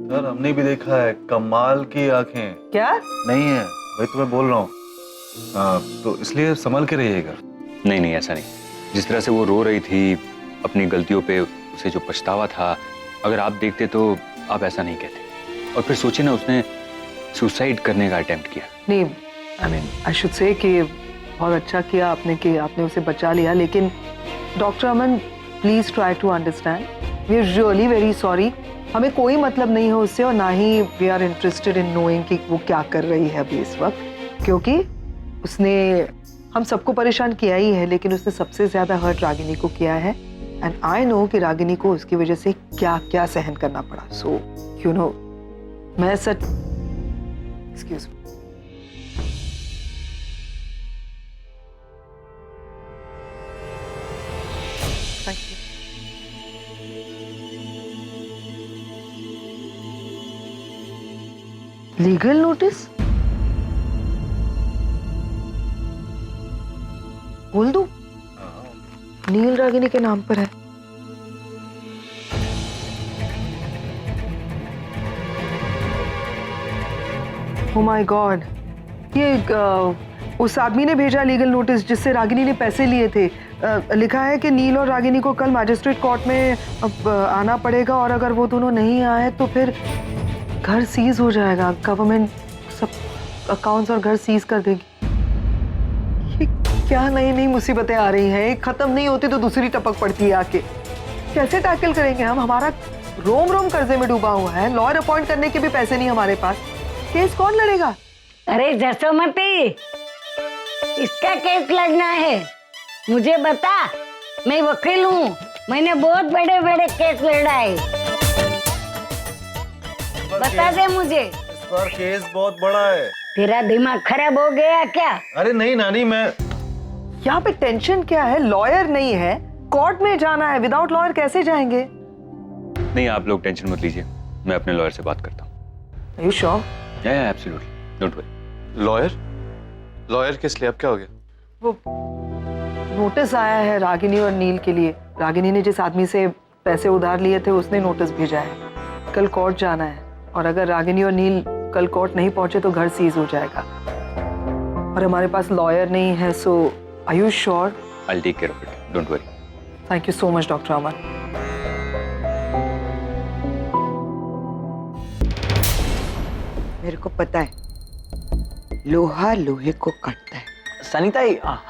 सर हमने भी देखा है, कमाल की आंखें। क्या नहीं है, वही तो मैं बोल रहा हूँ। तो इसलिए संभल के रहिएगा। नहीं नहीं ऐसा नहीं, जिस तरह से वो रो रही थी अपनी गलतियों पे, उसे जो पछतावा था, अगर आप देखते तो आप ऐसा नहीं कहते। और फिर सोचिए ना, उसने सुसाइड करने का अटेम्प्ट किया। नहीं, I mean I should say कि बहुत अच्छा किया आपने कि आपने उसे बचा लिया। लेकिन doctor Aman please try to understand, we are really very sorry. हमें कोई मतलब नहीं है उससे, और ना ही we are interested in knowing कि वो क्या कर रही है अभी इस वक्त, क्योंकि उसने हम सबको परेशान किया ही है, लेकिन उसने सबसे ज्यादा हर्ट रागिनी को किया है। एंड आई नो कि रागिनी को उसकी वजह से क्या क्या सहन करना पड़ा। सो यू नो, मैं such, excuse me, thank you. Legal notice बोल दूं? नील रागिनी के नाम पर है। Oh my God, ये उस आदमी ने भेजा लीगल नोटिस जिससे रागिनी ने पैसे लिए थे। लिखा है कि नील और रागिनी को कल मैजिस्ट्रेट कोर्ट में आना पड़ेगा, और अगर वो दोनों नहीं आए तो फिर घर सीज हो जाएगा। गवर्नमेंट सब अकाउंट्स और घर सीज कर देगी। ये क्या नई नई मुसीबतें आ रही हैं, एक खत्म नहीं होती तो दूसरी टपक पड़ती है आके। कैसे टैकल करेंगे हम? हमारा रोम रोम कर्जे में डूबा हुआ है, लॉयर अपॉइंट करने के भी पैसे नहीं हमारे पास। केस कौन लड़ेगा? अरे जसोमती, इसका केस लड़ना है, मुझे बता, मैं वकील हूँ, मैंने बहुत बड़े बड़े केस लड़ा है, बता दे मुझे। इस बार केस बहुत बड़ा है। तेरा दिमाग खराब हो गया क्या? अरे नहीं नानी, मैं यहाँ पे टेंशन क्या है? लॉयर नहीं है, कोर्ट में जाना है, विदाउट लॉयर कैसे जाएंगे? नहीं आप लोग टेंशन मत लीजिए, मैं अपने लॉयर से बात करता हूँ। Are you sure? Yeah, absolutely. Don't worry. Lawyer किस लिए? अब क्या हो गया? वो नोटिस आया है रागिनी और नील के लिए। रागिनी ने जिस आदमी से पैसे उधार लिए थे उसने नोटिस भेजा है। कल कोर्ट जाना है, और अगर रागिनी और नील कल कोर्ट नहीं पहुंचे तो घर सीज हो जाएगा, और हमारे पास लॉयर नहीं है। So are you sure? I'll take care of it. Don't worry. Thank you so much doctor Aman. मेरे को पता है, लोहा लोहे को काटता है। सनीता,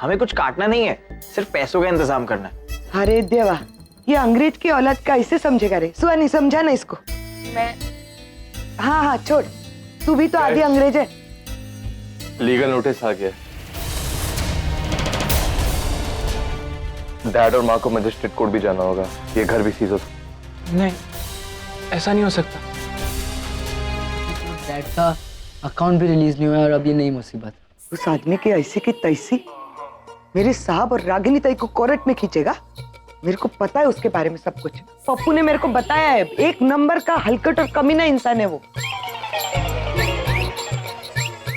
हमें कुछ काटना नहीं है, सिर्फ पैसों का इंतजाम करना है। अरे देवा, ये अंग्रेज की औलाद कैसे समझेगा रे? सुहानी समझा ना इसको। मैं हाँ हाँ छोड़, तू भी तो आधी अंग्रेज है। लीगल नोटिस आ गया। डैड और माँ को मजिस्ट्रेट कोर्ट भी जाना होगा, ये घर भी सीज हो सकता। नहीं, ऐसा नहीं हो सकता। डैड का अकाउंट भी रिलीज नहीं हुआ और अब ये नई मुसीबत। उस आदमी की ऐसी की तैसी मेरे साहब और रागिनी ताई को कोर्ट में खींचेगा। मेरे को पता है उसके बारे में सब कुछ। पप्पू ने मेरे को बताया है, एक नंबर का हलकट और कमीना इंसान है वो।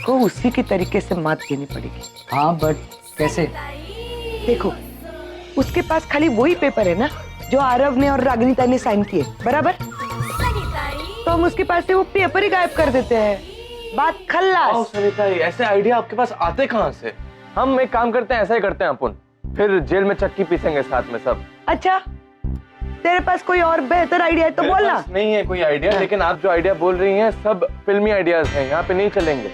को उसी की तरीके से मात देनी पड़ेगी। हाँ बट कैसे? देखो, उसके पास खाली वही पेपर है ना जो आरव ने और रागिनी ताई ने साइन किए, बराबर? तो हम उसके पास से वो पेपर ही गायब कर देते हैं, बात खल्लास। सरिता, ऐसे आइडिया आपके पास आते कहाँ से? हम एक काम करते हैं, ऐसा ही करते हैं अपन, फिर जेल में चक्की पीसेंगे साथ में सब। अच्छा, तेरे पास कोई और बेहतर आइडिया है तो बोलना। नहीं है कोई आइडिया, लेकिन आप जो आइडिया बोल रही हैं सब फिल्मी आइडियाज हैं, यहाँ पे नहीं चलेंगे।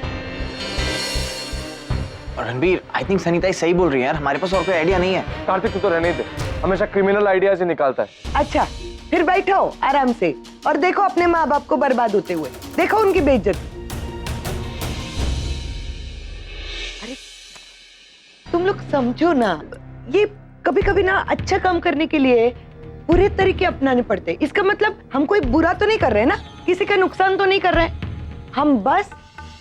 रणबीर, आई थिंक सनीता सही बोल रही है यार, हमारे पास और कोई आइडिया नहीं है। कार्तिक तू तो रहने दे, हमेशा क्रिमिनल आइडियाज ही निकालता है। अच्छा, फिर बैठो आराम से और देखो अपने माँ बाप को बर्बाद होते हुए, देखो उनकी बेइज्जती। अरे तुम लोग समझो ना, ये कभी कभी ना अच्छा काम करने के लिए बुरे तरीके अपनाने पड़ते हैं। इसका मतलब हम कोई बुरा तो नहीं कर रहे ना, किसी का नुकसान तो नहीं कर रहे, हम बस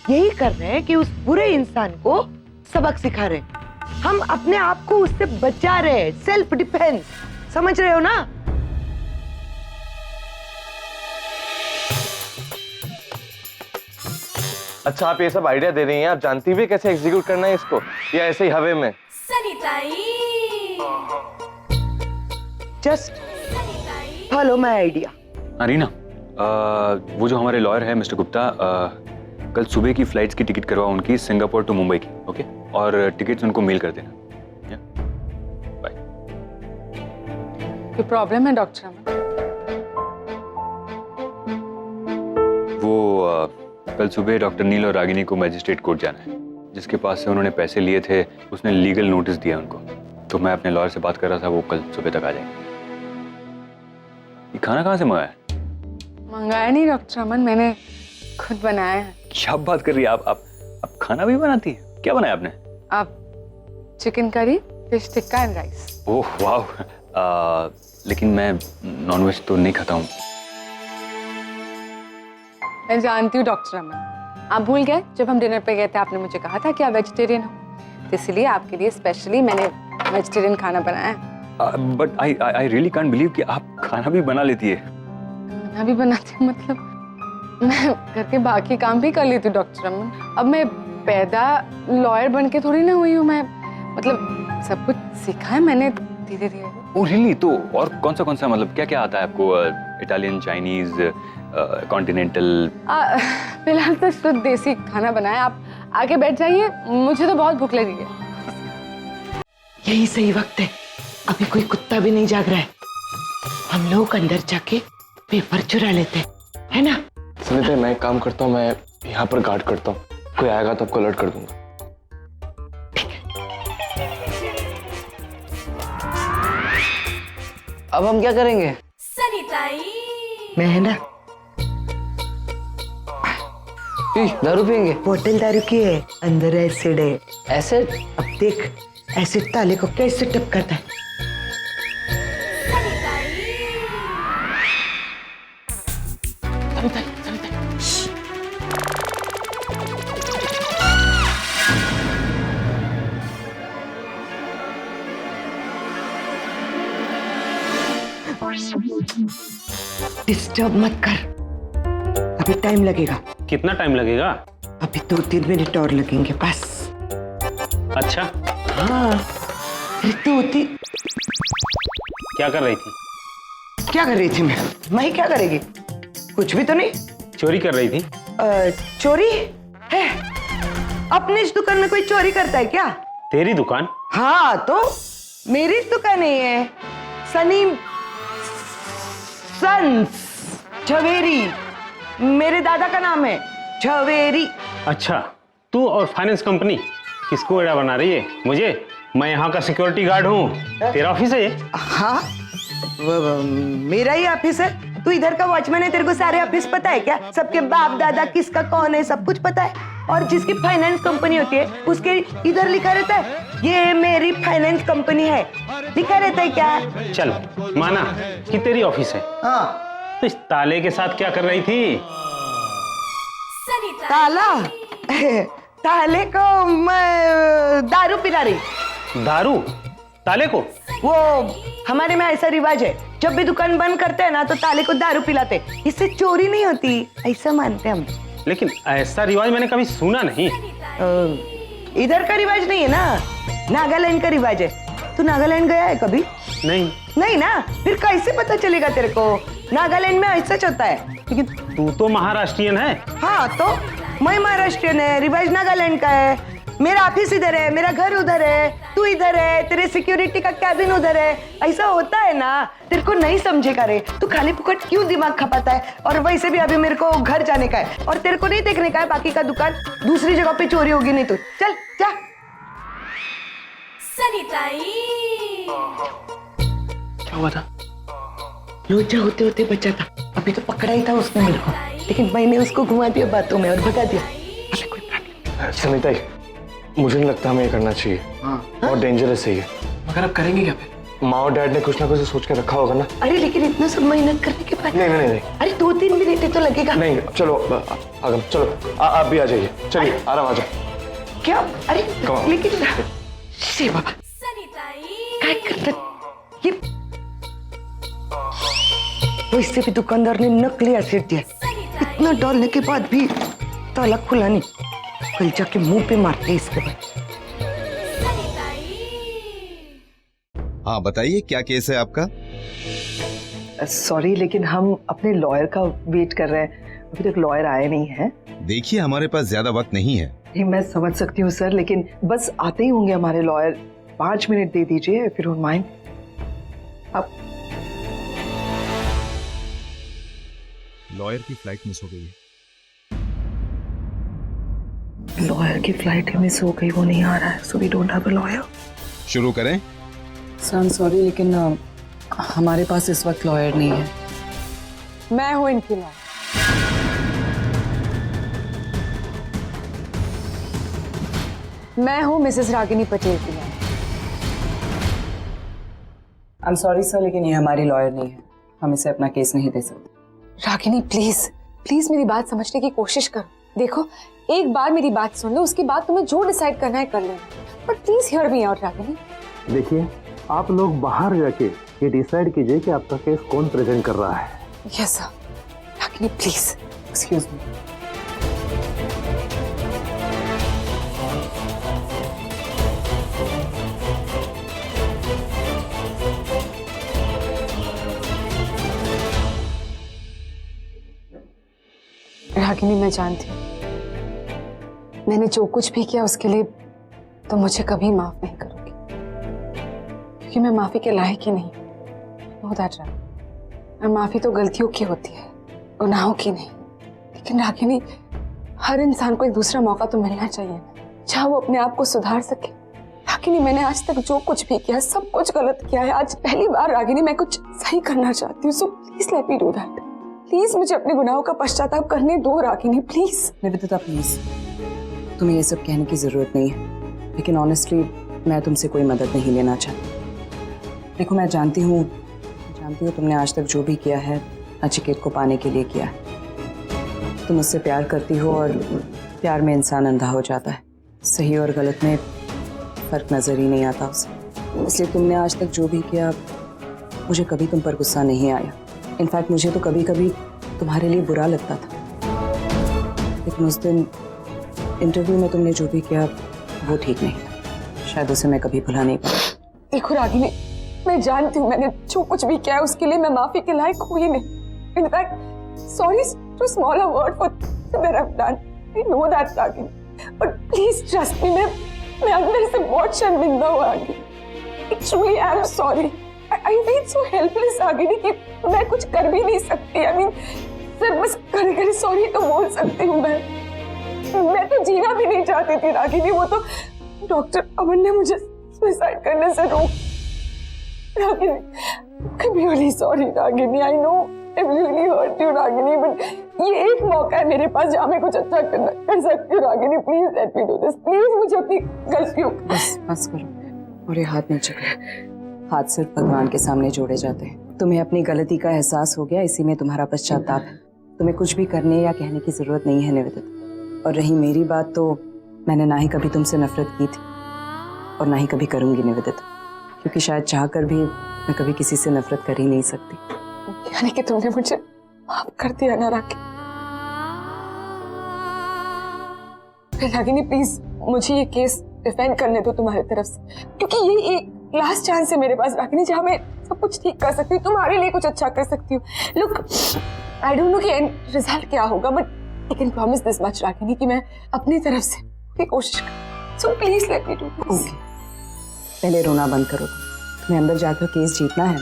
यही कर रहे हैं कि उस बुरे इंसान को सबक सिखा रहे हैं, हम अपने आप को उससे बचा रहे हैं, सेल्फ डिफेंस। समझ रहे हो ना? अच्छा, आप ये सब आइडिया दे रही हैं, आप जानती भी कैसे एग्जीक्यूट करना है इसको, या ऐसे ही हवे में? Just follow my idea. Arina, वो जो हमारे लॉयर है मिस्टर गुप्ता, कल सुबह की फ्लाइट्स की टिकट करवा उनकी सिंगापुर टू मुंबई की, ओके? और टिकट्स उनको मेल कर देना। बाय। कोई प्रॉब्लम है डॉक्टर? वो कल सुबह डॉक्टर नील और रागिनी को मैजिस्ट्रेट कोर्ट जाना है। जिसके पास से उन्होंने पैसे लिए थे उसने लीगल नोटिस दिया उनको, तो मैं अपने लॉयर से बात कर रहा था, वो कल सुबह तक आ जाएंगे। ये खाना कहाँ से मंगाया? मंगाया नहीं डॉक्टर अमन, मैंने खुद बनाया है। क्या बात कर रही है आप खाना भी बनाती है? क्या बनाया आपने? आप chicken curry, fish tikka and rice. Oh वाह, लेकिन मैं नॉनवेज तो नहीं खाता हूँ। मैं जानती हूँ डॉक्टर अमन, आप भूल गए जब हम डिनर पे गए थे आपने मुझे कहा था कि आप वेजिटेरियन हो, तो इसलिए आपके लिए स्पेशली मैंने वेजिटेरियन खाना बनाया है। But I really can't believe कि आप खाना भी बना लेती है। खाना भी बनाती हूँ मतलब मैं घर के बाकी काम भी कर लेती हूँ डॉक्टर अमन। अब मैं पैदा लॉयर बन के थोड़ी ना हुई हूँ, मैं मतलब सब कुछ सीखा है मैंने धीरे धीरे। Oh really? तो और कौन सा मतलब क्या क्या आता है आपको? Italian, Chinese, continental? फिलहाल तो शुद्ध देसी खाना बनाया। आप आगे बैठ जाइए, मुझे तो बहुत भूख लगी है। यही सही वक्त है, अभी कोई कुत्ता भी नहीं जाग रहा है, हम लोग अंदर जाके पेपर चुरा लेते हैं, है ना? सुनीता, मैं एक काम करता हूँ, मैं यहाँ पर गार्ड करता हूँ, कोई आएगा तो आपको अलर्ट कर दूंगा। अब हम क्या करेंगे? मैं है ना, दारू पियेंगे? बोतल दारू की है, अंदर एसिड है। एसिड? अब देख एसिड ताले को कैसे टपकाता है। डिस्टर्ब मत कर, अभी टाइम लगेगा। कितना टाइम लगेगा? अभी 2-3 मिनट और लगेंगे बस। अच्छा। हाँ, ऋतुवती क्या कर रही थी? क्या कर रही थी? मैं क्या करेगी? कुछ भी तो नहीं। चोरी कर रही थी? चोरी है? अपनी इस दुकान में कोई चोरी करता है क्या? तेरी दुकान? हाँ तो मेरी दुकान नहीं है, सनी सन्स झवेरी, मेरे दादा का नाम है झवेरी। अच्छा, तू और फाइनेंस कंपनी किसको एड़ा बना रही है? मुझे? मैं यहाँ का सिक्योरिटी गार्ड हूँ। तेरा ऑफिस है ये? हाँ, मेरा ही ऑफिस है। तू इधर का वॉचमैन है, तेरे को सारे ऑफिस पता है क्या? सबके बाप दादा किसका कौन है सब कुछ पता है। और जिसकी फाइनेंस कंपनी होती है उसके इधर लिखा रहता है ये मेरी फाइनेंस कंपनी है, लिखा रहता है क्या? चल माना कि तेरी ऑफिस है। हाँ। तो इस ताले के साथ क्या कर रही थी? ताला? ताले को मैं दारू पिला रही। दारू? ताले को? वो हमारे में ऐसा रिवाज है, जब भी दुकान बंद करते हैं ना तो ताले को दारू पिलाते, इससे चोरी नहीं होती, ऐसा मानते हम। लेकिन ऐसा रिवाज मैंने कभी सुना नहीं। इधर का रिवाज नहीं है ना, नागालैंड का रिवाज है। तू नागालैंड गया है कभी? नहीं। नहीं ना, फिर कैसे पता चलेगा तेरे को? नागालैंड में ऐसा होता है। लेकिन तू तो महाराष्ट्रियन है। हाँ तो मैं महाराष्ट्रियन है, रिवाज नागालैंड का है। मेरा ऑफिस इधर है, मेरा घर उधर है, तू इधर है, तेरे सिक्योरिटी का कैबिन उधर है। ऐसा होता है ना, तेरे को नहीं समझेगा रे। तू खाली फुकट क्यों दिमाग खपाता है? और वैसे भी अभी मेरे को घर जाने का है और तेरे को नहीं देखने का है बाकी का दुकान दूसरी जगह पे चोरी होगी नहीं तो। चल जा। क्या हुआ था? लोचा होते होते बचा था, अभी तो पकड़ा ही था उसने मेरे को, लेकिन मैंने उसको घुमा दिया बातों में और भगा दिया। समिता, मुझे नहीं लगता हमें ये करना चाहिए। बहुत डेंजरस है ये। मगर अब करेंगे क्या फिर? माँ और डैड ने कुछ ना कुछ सोच के रखा होगा ना। अरे लेकिन इतना सब मेहनत करने के बाद नहीं। अरे 2-3 मिनट तो लगेगा। नहीं, चलो आगम, चलो आप भी आ जाइए। चलिए आराम आ जाओ। क्या? अरे Come on. लेकिन शे बाबा क्या करता ये? तो इससे भी दुकानदार ने नकली एसिड दिया, इतना डालने के बाद भी ताला खुला नहीं। कल जाके मुंह पे मारते इसके बाद। हाँ बताइए, क्या केस है आपका? सॉरी, लेकिन हम अपने लॉयर का वेट कर रहे हैं, अभी तक लॉयर आए नहीं है। देखिए, हमारे पास ज्यादा वक्त नहीं है। नहीं, मैं समझ सकती हूँ सर, लेकिन बस आते ही होंगे हमारे लॉयर। 5 मिनट दे दीजिए इफ यू डोंट माइंड। अब लॉयर की फ्लाइट मिस हो गई है। लॉयर की फ्लाइट मिस हो गई, वो नहीं आ रहा है, so we don't have a lawyer. शुरू करें? सर सॉरी, लेकिन हमारे पास इस वक्त लॉयर नहीं है। मैं हूं इनकी लॉयर। मैं हूं मिसेस रागिनी पटेल की lawyer. I am sorry sir, लेकिन ये हमारी लॉयर नहीं है, हम इसे अपना केस नहीं दे सकते। रागिनी प्लीज प्लीज मेरी बात समझने की कोशिश करो। देखो, एक बार मेरी बात सुन लो, उसके बाद तुम्हें जो डिसाइड करना है कर लेना, but please hear me out Ragini. देखिए, आप लोग बाहर जाके ये डिसाइड कीजिए कि आपका केस कौन प्रेजेंट कर रहा है। Yes sir. Ragini please. Excuse me. Ragini, मैं जानती हूँ मैंने जो कुछ भी किया उसके लिए तो मुझे कभी माफ नहीं करोगी, क्योंकि मैं माफी के लायक ही नहीं। Know that right. और माफी तो गलतियों की होती है, गुनाहों की नहीं। लेकिन रागिनी, हर इंसान को एक दूसरा मौका तो मिलना चाहिए, जहाँ वो अपने आप को सुधार सके। रागिनी, मैंने आज तक जो कुछ भी किया सब कुछ गलत किया है। आज पहली बार रागिनी मैं कुछ सही करना चाहती हूँ, so please let me do that. Please मुझे अपने गुनाहों का पश्चाताप करने दो रागिनी, प्लीज। निवेदिता प्लीज, तुम्हें ये सब कहने की जरूरत नहीं है, लेकिन ऑनेस्टली मैं तुमसे कोई मदद नहीं लेना चाहती। देखो, मैं जानती हूँ तुमने आज तक जो भी किया है नचिकेत को पाने के लिए किया है। तुम उससे प्यार करती हो और प्यार में इंसान अंधा हो जाता है, सही और गलत में फर्क नजर ही नहीं आता उसे। इसलिए तुमने आज तक जो भी किया, मुझे कभी तुम पर गुस्सा नहीं आया। इनफैक्ट मुझे तो कभी कभी तुम्हारे लिए बुरा लगता था, लेकिन उस दिन इंटरव्यू में तुमने जो भी किया वो ठीक नहीं था। शायद उसे मैं कभी भुला नहीं पाऊंगी। देखो रागिनी, मैं जानती हूँ मैंने जो कुछ भी किया है उसके लिए मैं माफी के लायक हुई नहीं। In fact sorry too small a word for that I have done. I know that Ragini, but please trust me, मैं अंदर से बहुत शर्मिंदा हूँ Ragini. Actually I am sorry. I feel so helpless Ragini कि मैं कुछ कर भी नहीं सकती। आई मीन सिर्फ बस कर सॉरी तो बोल सकती हूँ मैं तो जीना भी नहीं चाहती थी रागिनी, वो तो डॉक्टर अमन ने मुझे सुसाइड करने से रोक। Ragini, I'm really sorry Ragini, I know I really hurt you Ragini, but ये एक मौका है मेरे पास जहाँ मैं कुछ अच्छा कर सकती हूँ Ragini. Please let me do this, please मुझे अपनी गलतियों। बस करो, और ये हाथ नीचे करो। हाथ सिर्फ भगवान के सामने जोड़े जाते हैं। तुम्हें अपनी गलती का एहसास हो गया, इसी में तुम्हारा पश्चाताप है। तुम्हें कुछ भी करने या कहने की जरूरत नहीं है निवेदिता। और रही मेरी बात, तो मैंने ना ही कभी तुमसे नफरत की थी और ना ही कभी करूंगी निवेदिता, क्योंकि शायद चाहकर भी मैं कभी किसी से नफरत कर ही नहीं सकती। यानी कि तुमने मुझे माफ कर दिया ना रागिनी? प्लीज मुझे ये केस डिफेंड करने दो तुम्हारी तरफ से, क्योंकि ये एक लास्ट चांस है मेरे पास रागिनी, जहाँ मैं सब कुछ ठीक कर सकती हूँ, तुम्हारे लिए कुछ अच्छा कर सकती हूँ। लुक, आई डोंट नो कि एंड रिजल्ट क्या होगा, but I can promise this much Ragini कि मैं अपनी तरफ से पूरी कोशिश करूँ। So please let me do this. पहले रोना बंद करो। तुम्हें अंदर जाकर केस जीतना है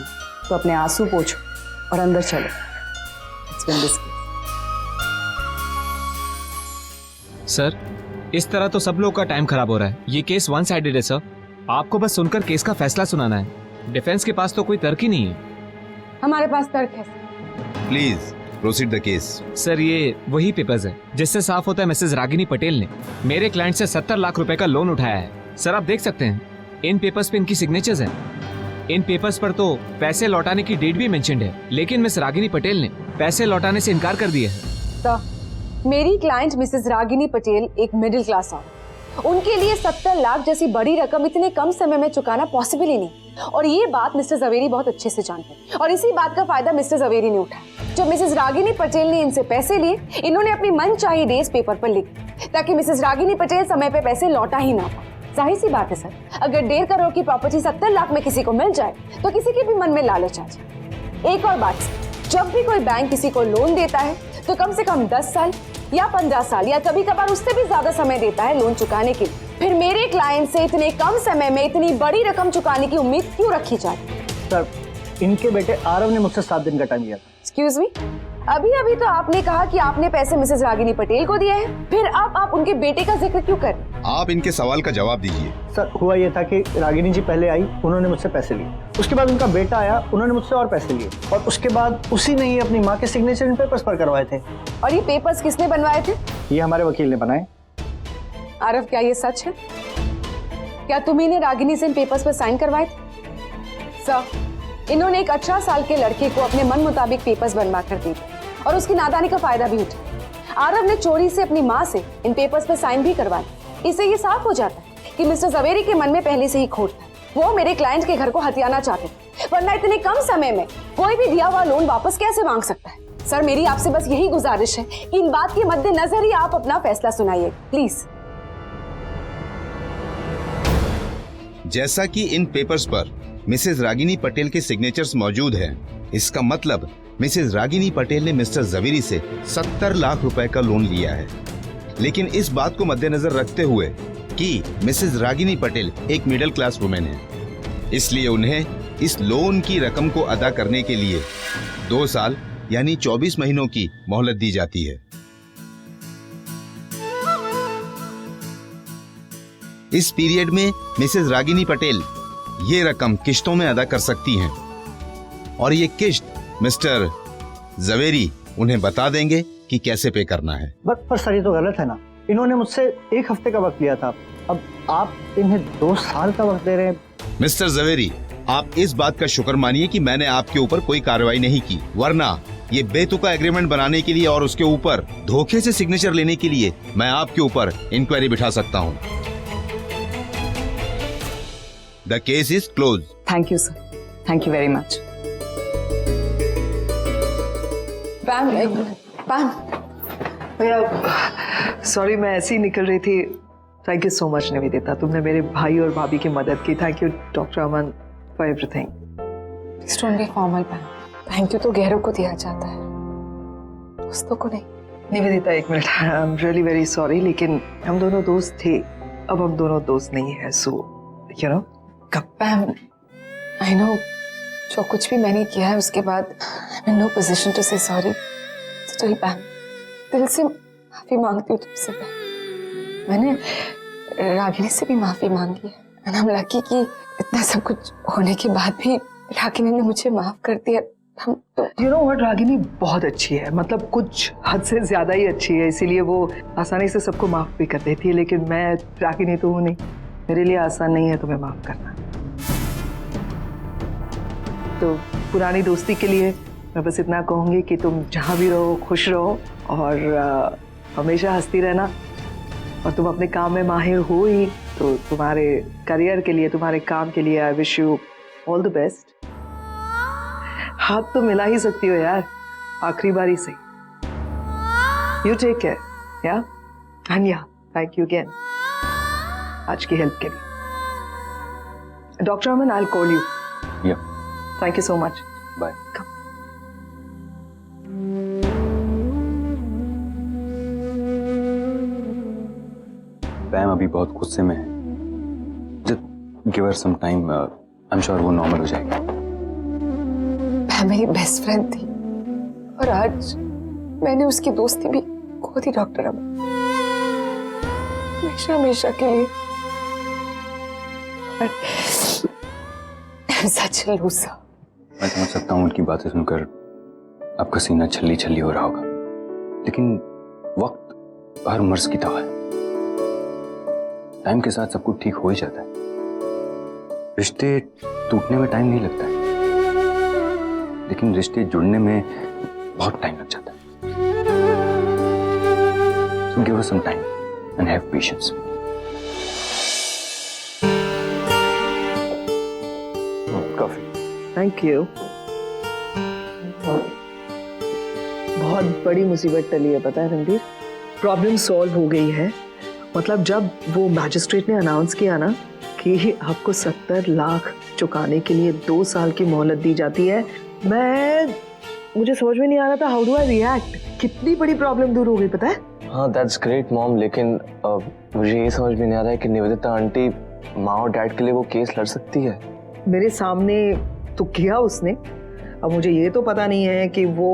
तो अपने आंसू पोंछो और अंदर चलो। सर, इस तरह तो सब लोग का टाइम खराब हो रहा है। ये केस वन साइडेड है सर। आपको बस सुनकर केस का फैसला सुनाना है। डिफेंस के पास तो कोई तर्क ही नहीं है। हमारे पास तर्क है। Please proceed the case. Sir ये वही पेपर्स है जिससे साफ होता है मिसेस रागिनी पटेल ने मेरे क्लाइंट से 70 लाख रुपए का लोन उठाया है। सर आप देख सकते हैं इन पेपर्स पे इनकी सिग्नेचर्स हैं। इन पेपर्स पर तो पैसे लौटाने की डेट भी मेंशन्ड है, लेकिन मिस रागिनी पटेल ने पैसे लौटाने से इनकार कर दिया है। सर मेरी क्लाइंट मिसेस रागिनी पटेल एक मिडिल क्लास औरत, उनके लिए 70 लाख जैसी बड़ी रकम इतने कम समय में चुकाना पॉसिबल ही नहीं, और ये बात मिस्टर जवेरी बहुत अच्छे से जानते हैं, और इसी बात का फायदा मिस्टर जवेरी ने उठाया। जब मिसेस रागिनी पटेल ने इनसे पैसे लिए, इन्होंने अपनी मनचाही डेज पेपर पर लिख दी ताकि मिसेस रागिनी पटेल समय पे पैसे लौटा ही ना पाए। जाहिर सी बात है सर, अगर 1.5 करोड़ की प्रॉपर्टी 70 लाख में किसी को मिल जाए तो किसी के भी मन में लालच आ जाए। एक और बात, जब भी कोई बैंक किसी को लोन देता है तो कम से कम 10 साल या 15 साल या कभी कभार उससे भी ज्यादा समय देता है लोन चुकाने के लिए। फिर मेरे क्लाइंट से इतने कम समय में इतनी बड़ी रकम चुकाने की उम्मीद क्यों रखी जाती? सर इनके बेटे आरव ने मुझसे 7 दिन का टाइम लिया था। एक्सक्यूज मी, अभी अभी तो आपने कहा कि आपने पैसे मिसेस रागिनी पटेल को दिए हैं, फिर आप उनके बेटे का जिक्र क्यों कर? आप इनके सवाल का जवाब दीजिए। सर हुआ ये था कि रागिनी जी पहले आई, उन्होंने मुझसे पैसे लिए, उसके बाद उनका बेटा आया, उन्होंने मुझसे और पैसे लिए, और उसके बाद उसी ने ही अपनी माँ के सिग्नेचर इन पेपर्स पर करवाए थे। और ये पेपर्स किसने बनवाए थे? ये हमारे वकील ने बनाए। आरव क्या ये सच है? क्या तुम्ही ने रागिनी से इन पेपर्स पर साइन करवाए थे? सर इन्होंने एक 18 साल के लड़के को अपने मन मुताबिक पेपर्स बनवा कर दिए और उसकी नादानी का फायदा भी उठा। आरव ने चोरी से अपनी माँ से इन पेपर्स पर साइन भी करवाए। इससे ये साफ हो जाता है कि मिस्टर जवेरी के मन में पहले से ही खोट था, वो मेरे क्लाइंट के घर को हथियाना चाहते थे, वरना इतने कम समय में कोई भी दिया हुआ लोन वापस कैसे मांग सकता है? सर मेरी आपसे बस यही गुजारिश है कि इन बात के मद्देनजर ही आप अपना फैसला सुनाइए प्लीज। जैसा कि इन पेपर्स पर मिसेस रागिनी पटेल के सिग्नेचर्स मौजूद हैं, इसका मतलब मिसेस रागिनी पटेल ने मिस्टर जवेरी से 70 लाख रुपए का लोन लिया है। लेकिन इस बात को मद्देनजर रखते हुए कि मिसेस रागिनी पटेल एक मिडिल क्लास वुमेन है, इसलिए उन्हें इस लोन की रकम को अदा करने के लिए 2 साल यानी 24 महीनों की मोहलत दी जाती है। इस पीरियड में मिसेस रागिनी पटेल ये रकम किश्तों में अदा कर सकती हैं, और ये किश्त मिस्टर जवेरी उन्हें बता देंगे कि कैसे पे करना है। पर सर ये तो गलत है ना, इन्होंने मुझसे 1 हफ्ते का वक्त लिया था, अब आप इन्हें 2 साल का वक्त दे रहे हैं। मिस्टर जवेरी, आप इस बात का शुक्र मानिए कि मैंने आपके ऊपर कोई कार्रवाई नहीं की, वरना ये बेतुका एग्रीमेंट बनाने के लिए और उसके ऊपर धोखे से सिग्नेचर लेने के लिए मैं आपके ऊपर इंक्वायरी बिठा सकता हूँ। The case is closed. Thank you, sir. Thank you very much. पैम भैया सॉरी, मैं ऐसे ही निकल रही थी। Thank you so much Nivedita, तुमने मेरे भाई और भाभी की मदद की। Thank you doctor Aman for everything. Please don't be formal पैम, thank you तो गैरों को दिया जाता है, दोस्तों को नहीं। निवेदिता एक minute, I am really very sorry, लेकिन हम दोनों दोस्त थे, अब हम दोनों दोस्त नहीं है, so you know. Pam I know, जो कुछ भी मैंने किया है उसके बाद I am in no position to say sorry. Still Pam दिल से माफी मांगती हूँ तुमसे। मैंने रागिनी से भी माफी मांगी है, एंड आई एम लकी कि इतना सब कुछ होने के बाद भी रागिनी ने मुझे माफ कर दिया। हम तो यू नो व्हाट, रागिनी बहुत अच्छी है, मतलब कुछ हद से ज्यादा ही अच्छी है, इसीलिए वो आसानी से सबको माफ भी कर देती है। लेकिन मैं रागिनी तो हूँ नहीं, मेरे लिए आसान नहीं है तुम्हें माफ करना। तो पुरानी दोस्ती के लिए मैं बस इतना कहूँगी कि तुम जहाँ भी रहो खुश रहो, और हमेशा हंसती रहना, और तुम अपने काम में माहिर हो ही, तो तुम्हारे करियर के लिए, तुम्हारे काम के लिए I wish you all the best. हाथ तो मिला ही सकती हो यार, आखिरी बारी से। You take care yeah, and yeah thank you again आज की हेल्प के लिए। Doctor Aman, I will call you. Thank you so much, bye. Pam अभी बहुत गुस्से में है, just give her some time, I am sure वो नॉर्मल हो जाएगी। पैम मेरी बेस्ट फ्रेंड थी, और आज मैंने उसकी दोस्ती भी खो दी डॉक्टर अमन, हमेशा हमेशा के लिए। I'm such a loser. मैं समझ सकता हूँ उनकी बातें सुनकर आपका सीना छल्ली छल्ली हो रहा होगा, लेकिन वक्त हर मर्ज की दवा है। टाइम के साथ सब कुछ ठीक हो ही जाता है। रिश्ते टूटने में टाइम नहीं लगता है, लेकिन रिश्ते जुड़ने में बहुत टाइम लग जाता है। So give us some time and have patience. Coffee. Thank you. बहुत बड़ी मुसीबत टली है, पता है रणधीर। प्रॉब्लम सॉल्व हो गई है। मतलब जब वो मैजिस्ट्रेट ने अनाउंस किया ना कि आपको 70 लाख चुकाने के लिए 2 साल की मोहलत दी जाती है, मुझे समझ में नहीं आ रहा था हाउ डू आई रिएक्ट। कितनी बड़ी प्रॉब्लम दूर हो गई, पता है। हाँ दैट्स ग्रेट मॉम, लेकिन मुझे ये समझ में नहीं आ रहा है कि निवेदिता आंटी माँ और डैड के लिए वो केस लड़ सकती है। मेरे सामने तो किया उसने। अब मुझे ये तो पता नहीं है कि वो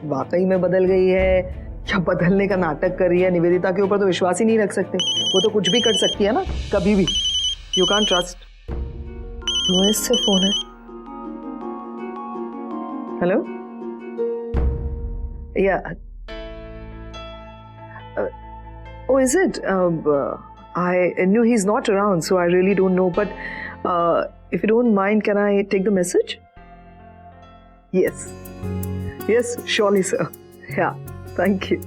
वाकई में बदल गई है या बदलने का नाटक कर रही है। निवेदिता के ऊपर तो विश्वास ही नहीं रख सकते, वो तो कुछ भी कर सकती है ना, कभी भी। You can't trust. यूएस से फोन है। हेलो, या oh, is it? I knew he's not around, so I really don't know. But if you don't mind, can I take the message? Yes. Yes, surely, sir. Yeah, thank you.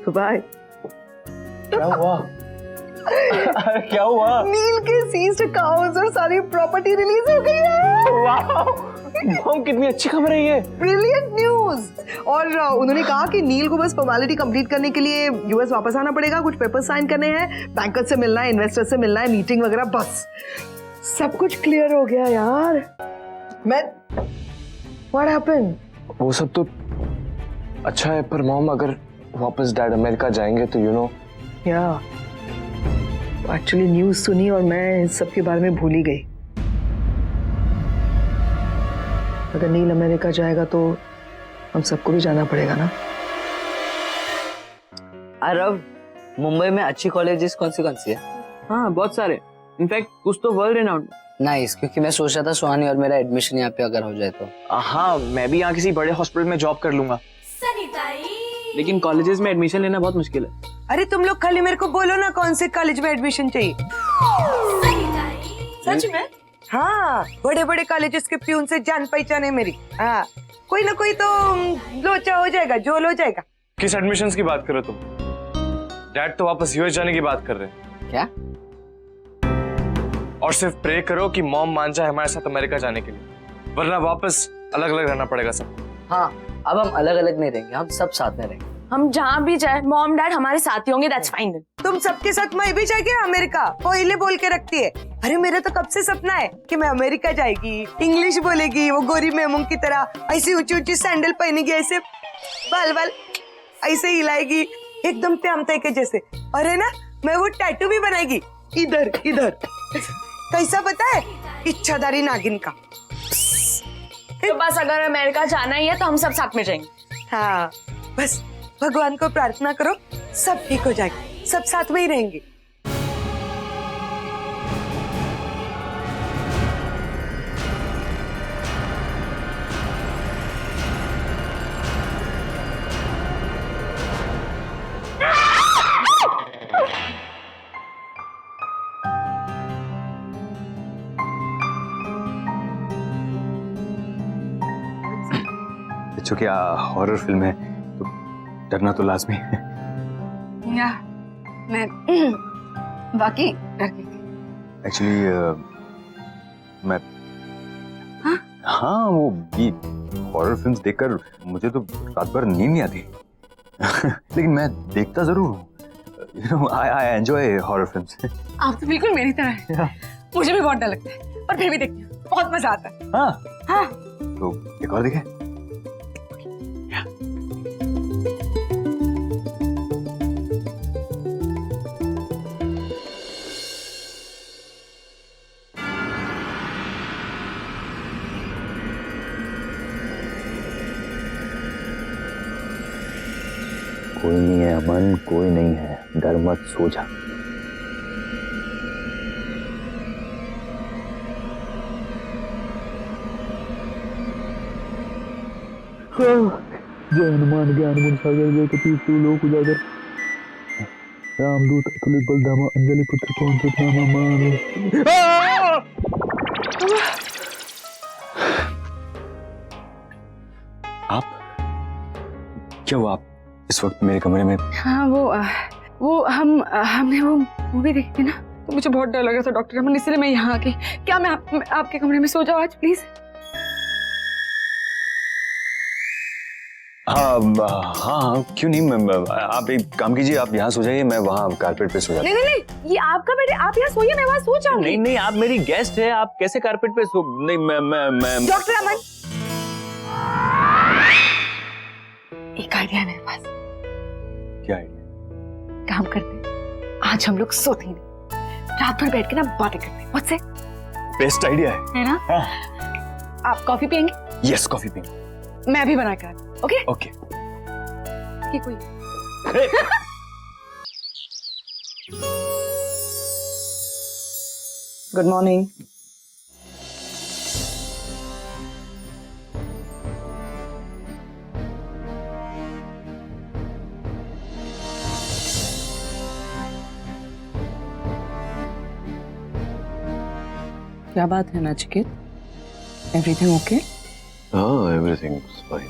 Bye-bye. क्या हुआ? क्या हुआ? नील के seized accounts और सारी property release हो गई है। वाओ! मॉम, कितनी अच्छी खबर है ये। Brilliant news. और उन्होंने कहा कि नील को बस फॉर्मेलिटी कंप्लीट करने के लिए यूएस वापस आना पड़ेगा, कुछ पेपर्स साइन करने हैं, बैंकर से मिलना है, इन्वेस्टर से मिलना है, मीटिंग वगैरह, बस सब कुछ क्लियर हो गया यार। What happened? वो सब तो अच्छा है, पर मॉम अगर वापस डैड अमेरिका जाएंगे तो या एक्चुअली न्यूज सुनी और मैं इस सब के बारे में भूल ही गई। अगर नील अमेरिका जाएगा तो हम सबको भी जाना पड़ेगा ना। अरब, मुंबई में अच्छी कॉलेजेस कौन सी है? हाँ बहुत सारे, इनफैक्ट कुछ तो वर्ल्ड रेनाउंड। नाइस, क्योंकि मैं सोच रहा था सुहानी और मेरा एडमिशन यहाँ पे अगर हो जाए तो। हाँ, मैं भी यहाँ किसी बड़े हॉस्पिटल में जॉब कर लूंगा। लेकिन कॉलेजेस में एडमिशन लेना बहुत मुश्किल है। अरे तुम लोग खाली मेरे को बोलो ना कौन से कॉलेज में एडमिशन चाहिए। सच में? हाँ, बड़े बड़े कॉलेजेस के प्यून से जान पहचान है मेरी। हाँ, कोई ना कोई तो लोचा हो जाएगा, जोल हो जाएगा। किस एडमिशंस की बात कर रहे हो तुम? डैड तो वापस यूएस जाने की बात कर रहे हैं। क्या? और सिर्फ प्रे करो कि मॉम मान जाए हमारे साथ अमेरिका जाने के लिए, वरना वापस अलग अलग रहना पड़ेगा सब। हाँ, अब हम अलग अलग नहीं रहेंगे, हम सब साथ में रहेंगे। हम जहाँ भी जाए मॉम डैड हमारे साथ ही होंगे, दैट्स फाइन। तुम सबके साथ मैं भी जाएगी अमेरिका, पहले बोल के रखती है। अरे मेरा तो कब से सपना है कि मैं अमेरिका जाएगी, इंग्लिश बोलेगी, वो गोरी मेमों की तरह ऐसी ऊंची ऊंची सैंडल पहनेगी, ऐसे बाल बाल ऐसे हिलाएगी, एकदम प्यामते के जैसे। और है ना, मैं वो टैटू भी बनाएगी इधर इधर। कैसा पता है? इच्छाधारी नागिन का। तो बस अगर अमेरिका जाना ही है तो हम सब साथ में जाएंगे। हाँ, बस भगवान को प्रार्थना करो, सब ठीक हो जाएगा, सब साथ में ही रहेंगे। चूंकि हॉरर फिल्म है तो डरना तो लाजमी है। या मैं बाकी डर गई थी एक्चुअली मैं हाँ वो ये हॉरर फिल्म्स देखकर मुझे तो रात भर नींद नहीं आती लेकिन मैं देखता जरूर हूँ। I enjoy horror films. आप तो बिल्कुल मेरी तरह हैं। मुझे भी बहुत डर लगता है पर फिर भी देखती हूँ, बहुत मजा आता है। हाँ तो एक और देखें। कोई नहीं है अमन, कोई नहीं है, डर मत, सो जा। जय हनुमान ज्ञान गुण सागर जय कपीश लोक उजागर रामदूत अतुलित बलधामा अंजलि पुत्र पवन सुत नामा आप क्या हुआ? आप इस वक्त मेरे कमरे में? हाँ वो हमने वो मूवी देखी थी ना, तो मुझे बहुत डर लगा था डॉक्टर अमन, इसलिए मैं यहाँ आ गई। क्या मैं आपके कमरे में सो जाऊँ आज प्लीज? हाँ क्यों नहीं, आप एक काम कीजिए, आप यहाँ सो जाइए, मैं वहाँ कारपेट पे सो जाता हूँ। नहीं, ये आपका बेड है, आप यहाँ सोइए, मैं वहाँ सो जाऊंगी। नहीं, आप मेरी गेस्ट है, आप कैसे कारपेट पे सो? नहीं, मैं डॉक्टर अमन, एक आइडिया है मेरे पास। क्या आइडिया? काम करते हैं, आज हम लोग सोते ही नहीं, रात भर बैठ के ना बातें करते हैं। मुझसे बेस्ट आइडिया है ना? आप कॉफी पियेंगे? यस, कॉफी पियेंगे। मैं भी बना कर। Okay okay. ये कोई गुड मॉर्निंग। क्या बात है नचिकेत? Everything okay? हाँ, एवरीथिंग फाइन।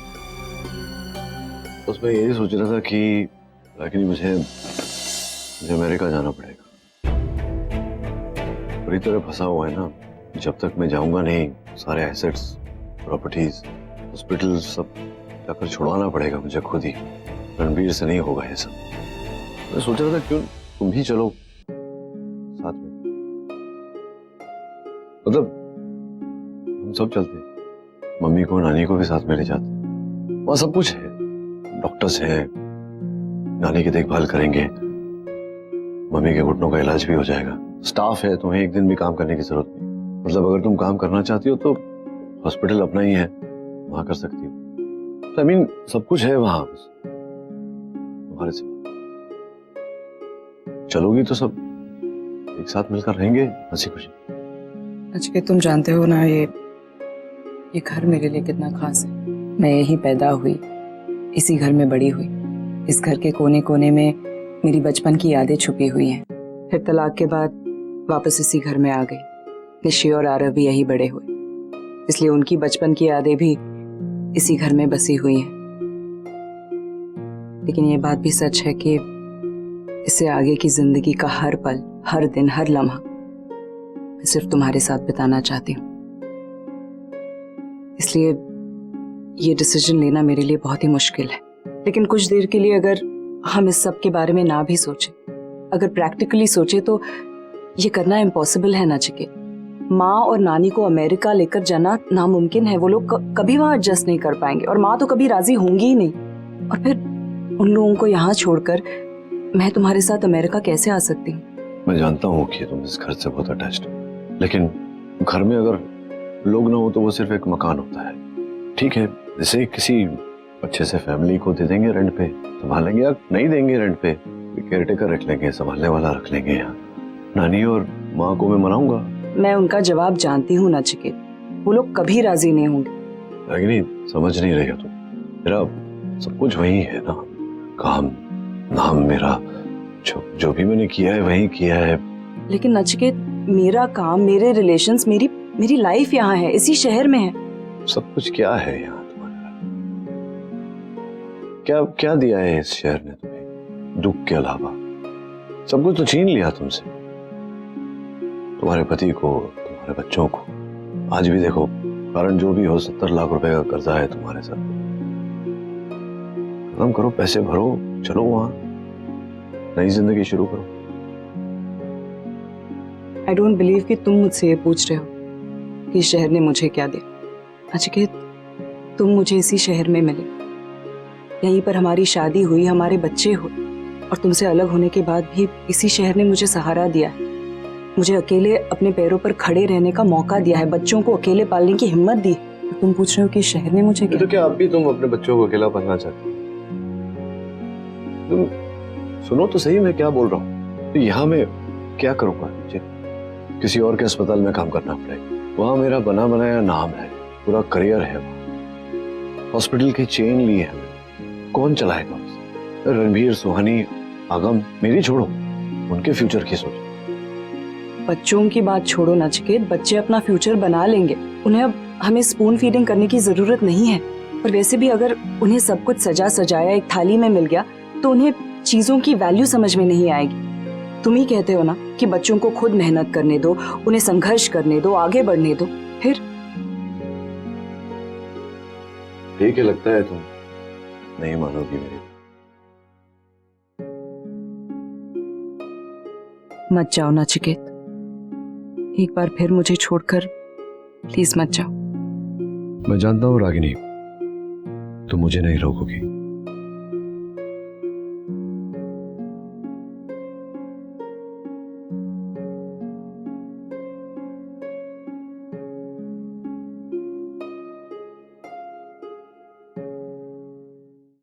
बस मैं यही सोच रहा था कि लेकिन मुझे अमेरिका जाना पड़ेगा। पूरी तरह फंसा हुआ है ना, जब तक मैं जाऊंगा नहीं सारे एसेट्स, प्रॉपर्टीज, हॉस्पिटल सब जाकर छुड़वाना पड़ेगा मुझे खुद ही। रणबीर से नहीं होगा ये सब। मैं सोच रहा था क्यों तुम भी चलो साथ में, मतलब हम सब चलते, मम्मी को नानी को भी साथ में ले जाते। वहाँ सब कुछ है, डॉक्टर्स हैं, नानी की देखभाल करेंगे, मम्मी के घुटनों का इलाज भी हो जाएगा, स्टाफ है, तुम्हें एक दिन भी काम करने की जरूरत नहीं। मतलब अगर तुम काम करना चाहती हो तो हॉस्पिटल अपना ही है, वहां कर सकती हो। आई मीन सब कुछ है वहां, बस तुम्हारे सिवा। चलोगी तो सब एक साथ मिलकर रहेंगे हंसी खुशी। अच्छा, तुम जानते हो ना ये घर मेरे लिए कितना खास है। मैं यहीं पैदा हुई, इसी घर में बड़ी हुई। इस घर के कोने कोने में मेरी बचपन की यादें छुपी हुई हैं। फिर तलाक के बाद वापस इसी घर में आ गई। निशी और आरव भी यही बड़े हुए, इसलिए उनकी बचपन की यादें भी इसी घर में बसी हुई हैं। लेकिन ये बात भी सच है कि इससे आगे की जिंदगी का हर पल, हर दिन, हर लम्हा मैं सिर्फ तुम्हारे साथ बिताना चाहती हूँ। इसलिए ये डिसीजन लेना मेरे लिए बहुत ही मुश्किल है। लेकिन कुछ देर के लिए अगर हम इस सब के बारे में ना भी सोचें, अगर प्रैक्टिकली सोचे, तो ये करना इम्पॉसिबल है नचिकेत। माँ और नानी को अमेरिका लेकर जाना नामुमकिन है। वो लोग कभी वहां एडजस्ट नहीं कर पाएंगे और माँ तो कभी राजी होंगी ही नहीं। और फिर उन लोगों को यहाँ छोड़कर मैं तुम्हारे साथ अमेरिका कैसे आ सकती हूँ? मैं जानता हूँ कि तुम इस घर से बहुत अटैच्ड हो, लेकिन घर में अगर लोग ना हो तो वो सिर्फ एक मकान होता है। ठीक है, जैसे किसी अच्छे से फैमिली को दे देंगे रेंट पे, संभालेंगे, या नहीं देंगे रेंट पे, केयरटेकर रख लेंगे, संभालने वाला रख लेंगे। यहाँ नानी और माँ को मैं मनाऊंगा। मैं उनका जवाब जानती हूँ नचिकेत, वो लोग कभी राजी नहीं होंगे। रागिनी, समझ नहीं रही हो तुम। मेरा सब कुछ वही है ना, काम, नाम मेरा, जो भी मैंने किया है वही किया है। लेकिन नचिकेत, मेरा काम, मेरे रिलेशंस, मेरी लाइफ यहाँ है, इसी शहर में है। सब कुछ क्या है यहाँ तुम्हारे? क्या दिया है इस शहर ने तुम्हें दुख के अलावा? सब कुछ तो छीन लिया तुमसे, तुम्हारे पति को, तुम्हारे बच्चों को। आज भी देखो, कारण जो भी हो, 70 लाख रुपए का कर्जा है तुम्हारे साथ। खत्म करो, पैसे भरो, चलो वहां नई जिंदगी शुरू करो। आई डोंट बिलीव कि तुम मुझसे ये पूछ रहे हो कि इस शहर ने मुझे क्या दिया। नचिकेत, तुम मुझे इसी शहर में मिले, यहीं पर हमारी शादी हुई, हमारे बच्चे हुए, और तुमसे अलग होने के बाद भी इसी शहर ने मुझे सहारा दिया है, मुझे अकेले अपने पैरों पर खड़े रहने का मौका दिया है, बच्चों को अकेले पालने की हिम्मत दी। तो तुम पूछ रहे हो कि इस शहर ने मुझे तो क्या अब भी तुम अपने बच्चों को अकेला पालना चाहती हो? तुम सुनो तो सही मैं क्या बोल रहा हूँ। तो यहाँ मैं क्या करूँगा? मुझे किसी और के अस्पताल में काम करना पड़ेगा। वहाँ मेरा बना बनाया नाम है, पूरा करियर है। हॉस्पिटल की चेन ली है हमें, कौन चलाएगा उसे? रणबीर, सुहानी, आगम, मेरी छोड़ो, उनके फ्यूचर की सोचो। बच्चों की बात छोड़ो नचिकेत, बच्चे अपना फ्यूचर बना लेंगे। उन्हें अब हमें स्पून फीडिंग करने की जरूरत नहीं है। और वैसे भी अगर उन्हें सब कुछ सजा सजाया एक थाली में मिल गया तो उन्हें चीजों की वैल्यू समझ में नहीं आएगी। तुम ही कहते हो ना कि बच्चों को खुद मेहनत करने दो, उन्हें संघर्ष करने दो, आगे बढ़ने दो। फिर ठीक है, लगता है तुम नहीं मानोगी मेरी। मत जाओ नचिकेत, एक बार फिर मुझे छोड़कर प्लीज मत जाओ। मैं जानता हूँ रागिनी, तुम मुझे नहीं रोकोगी।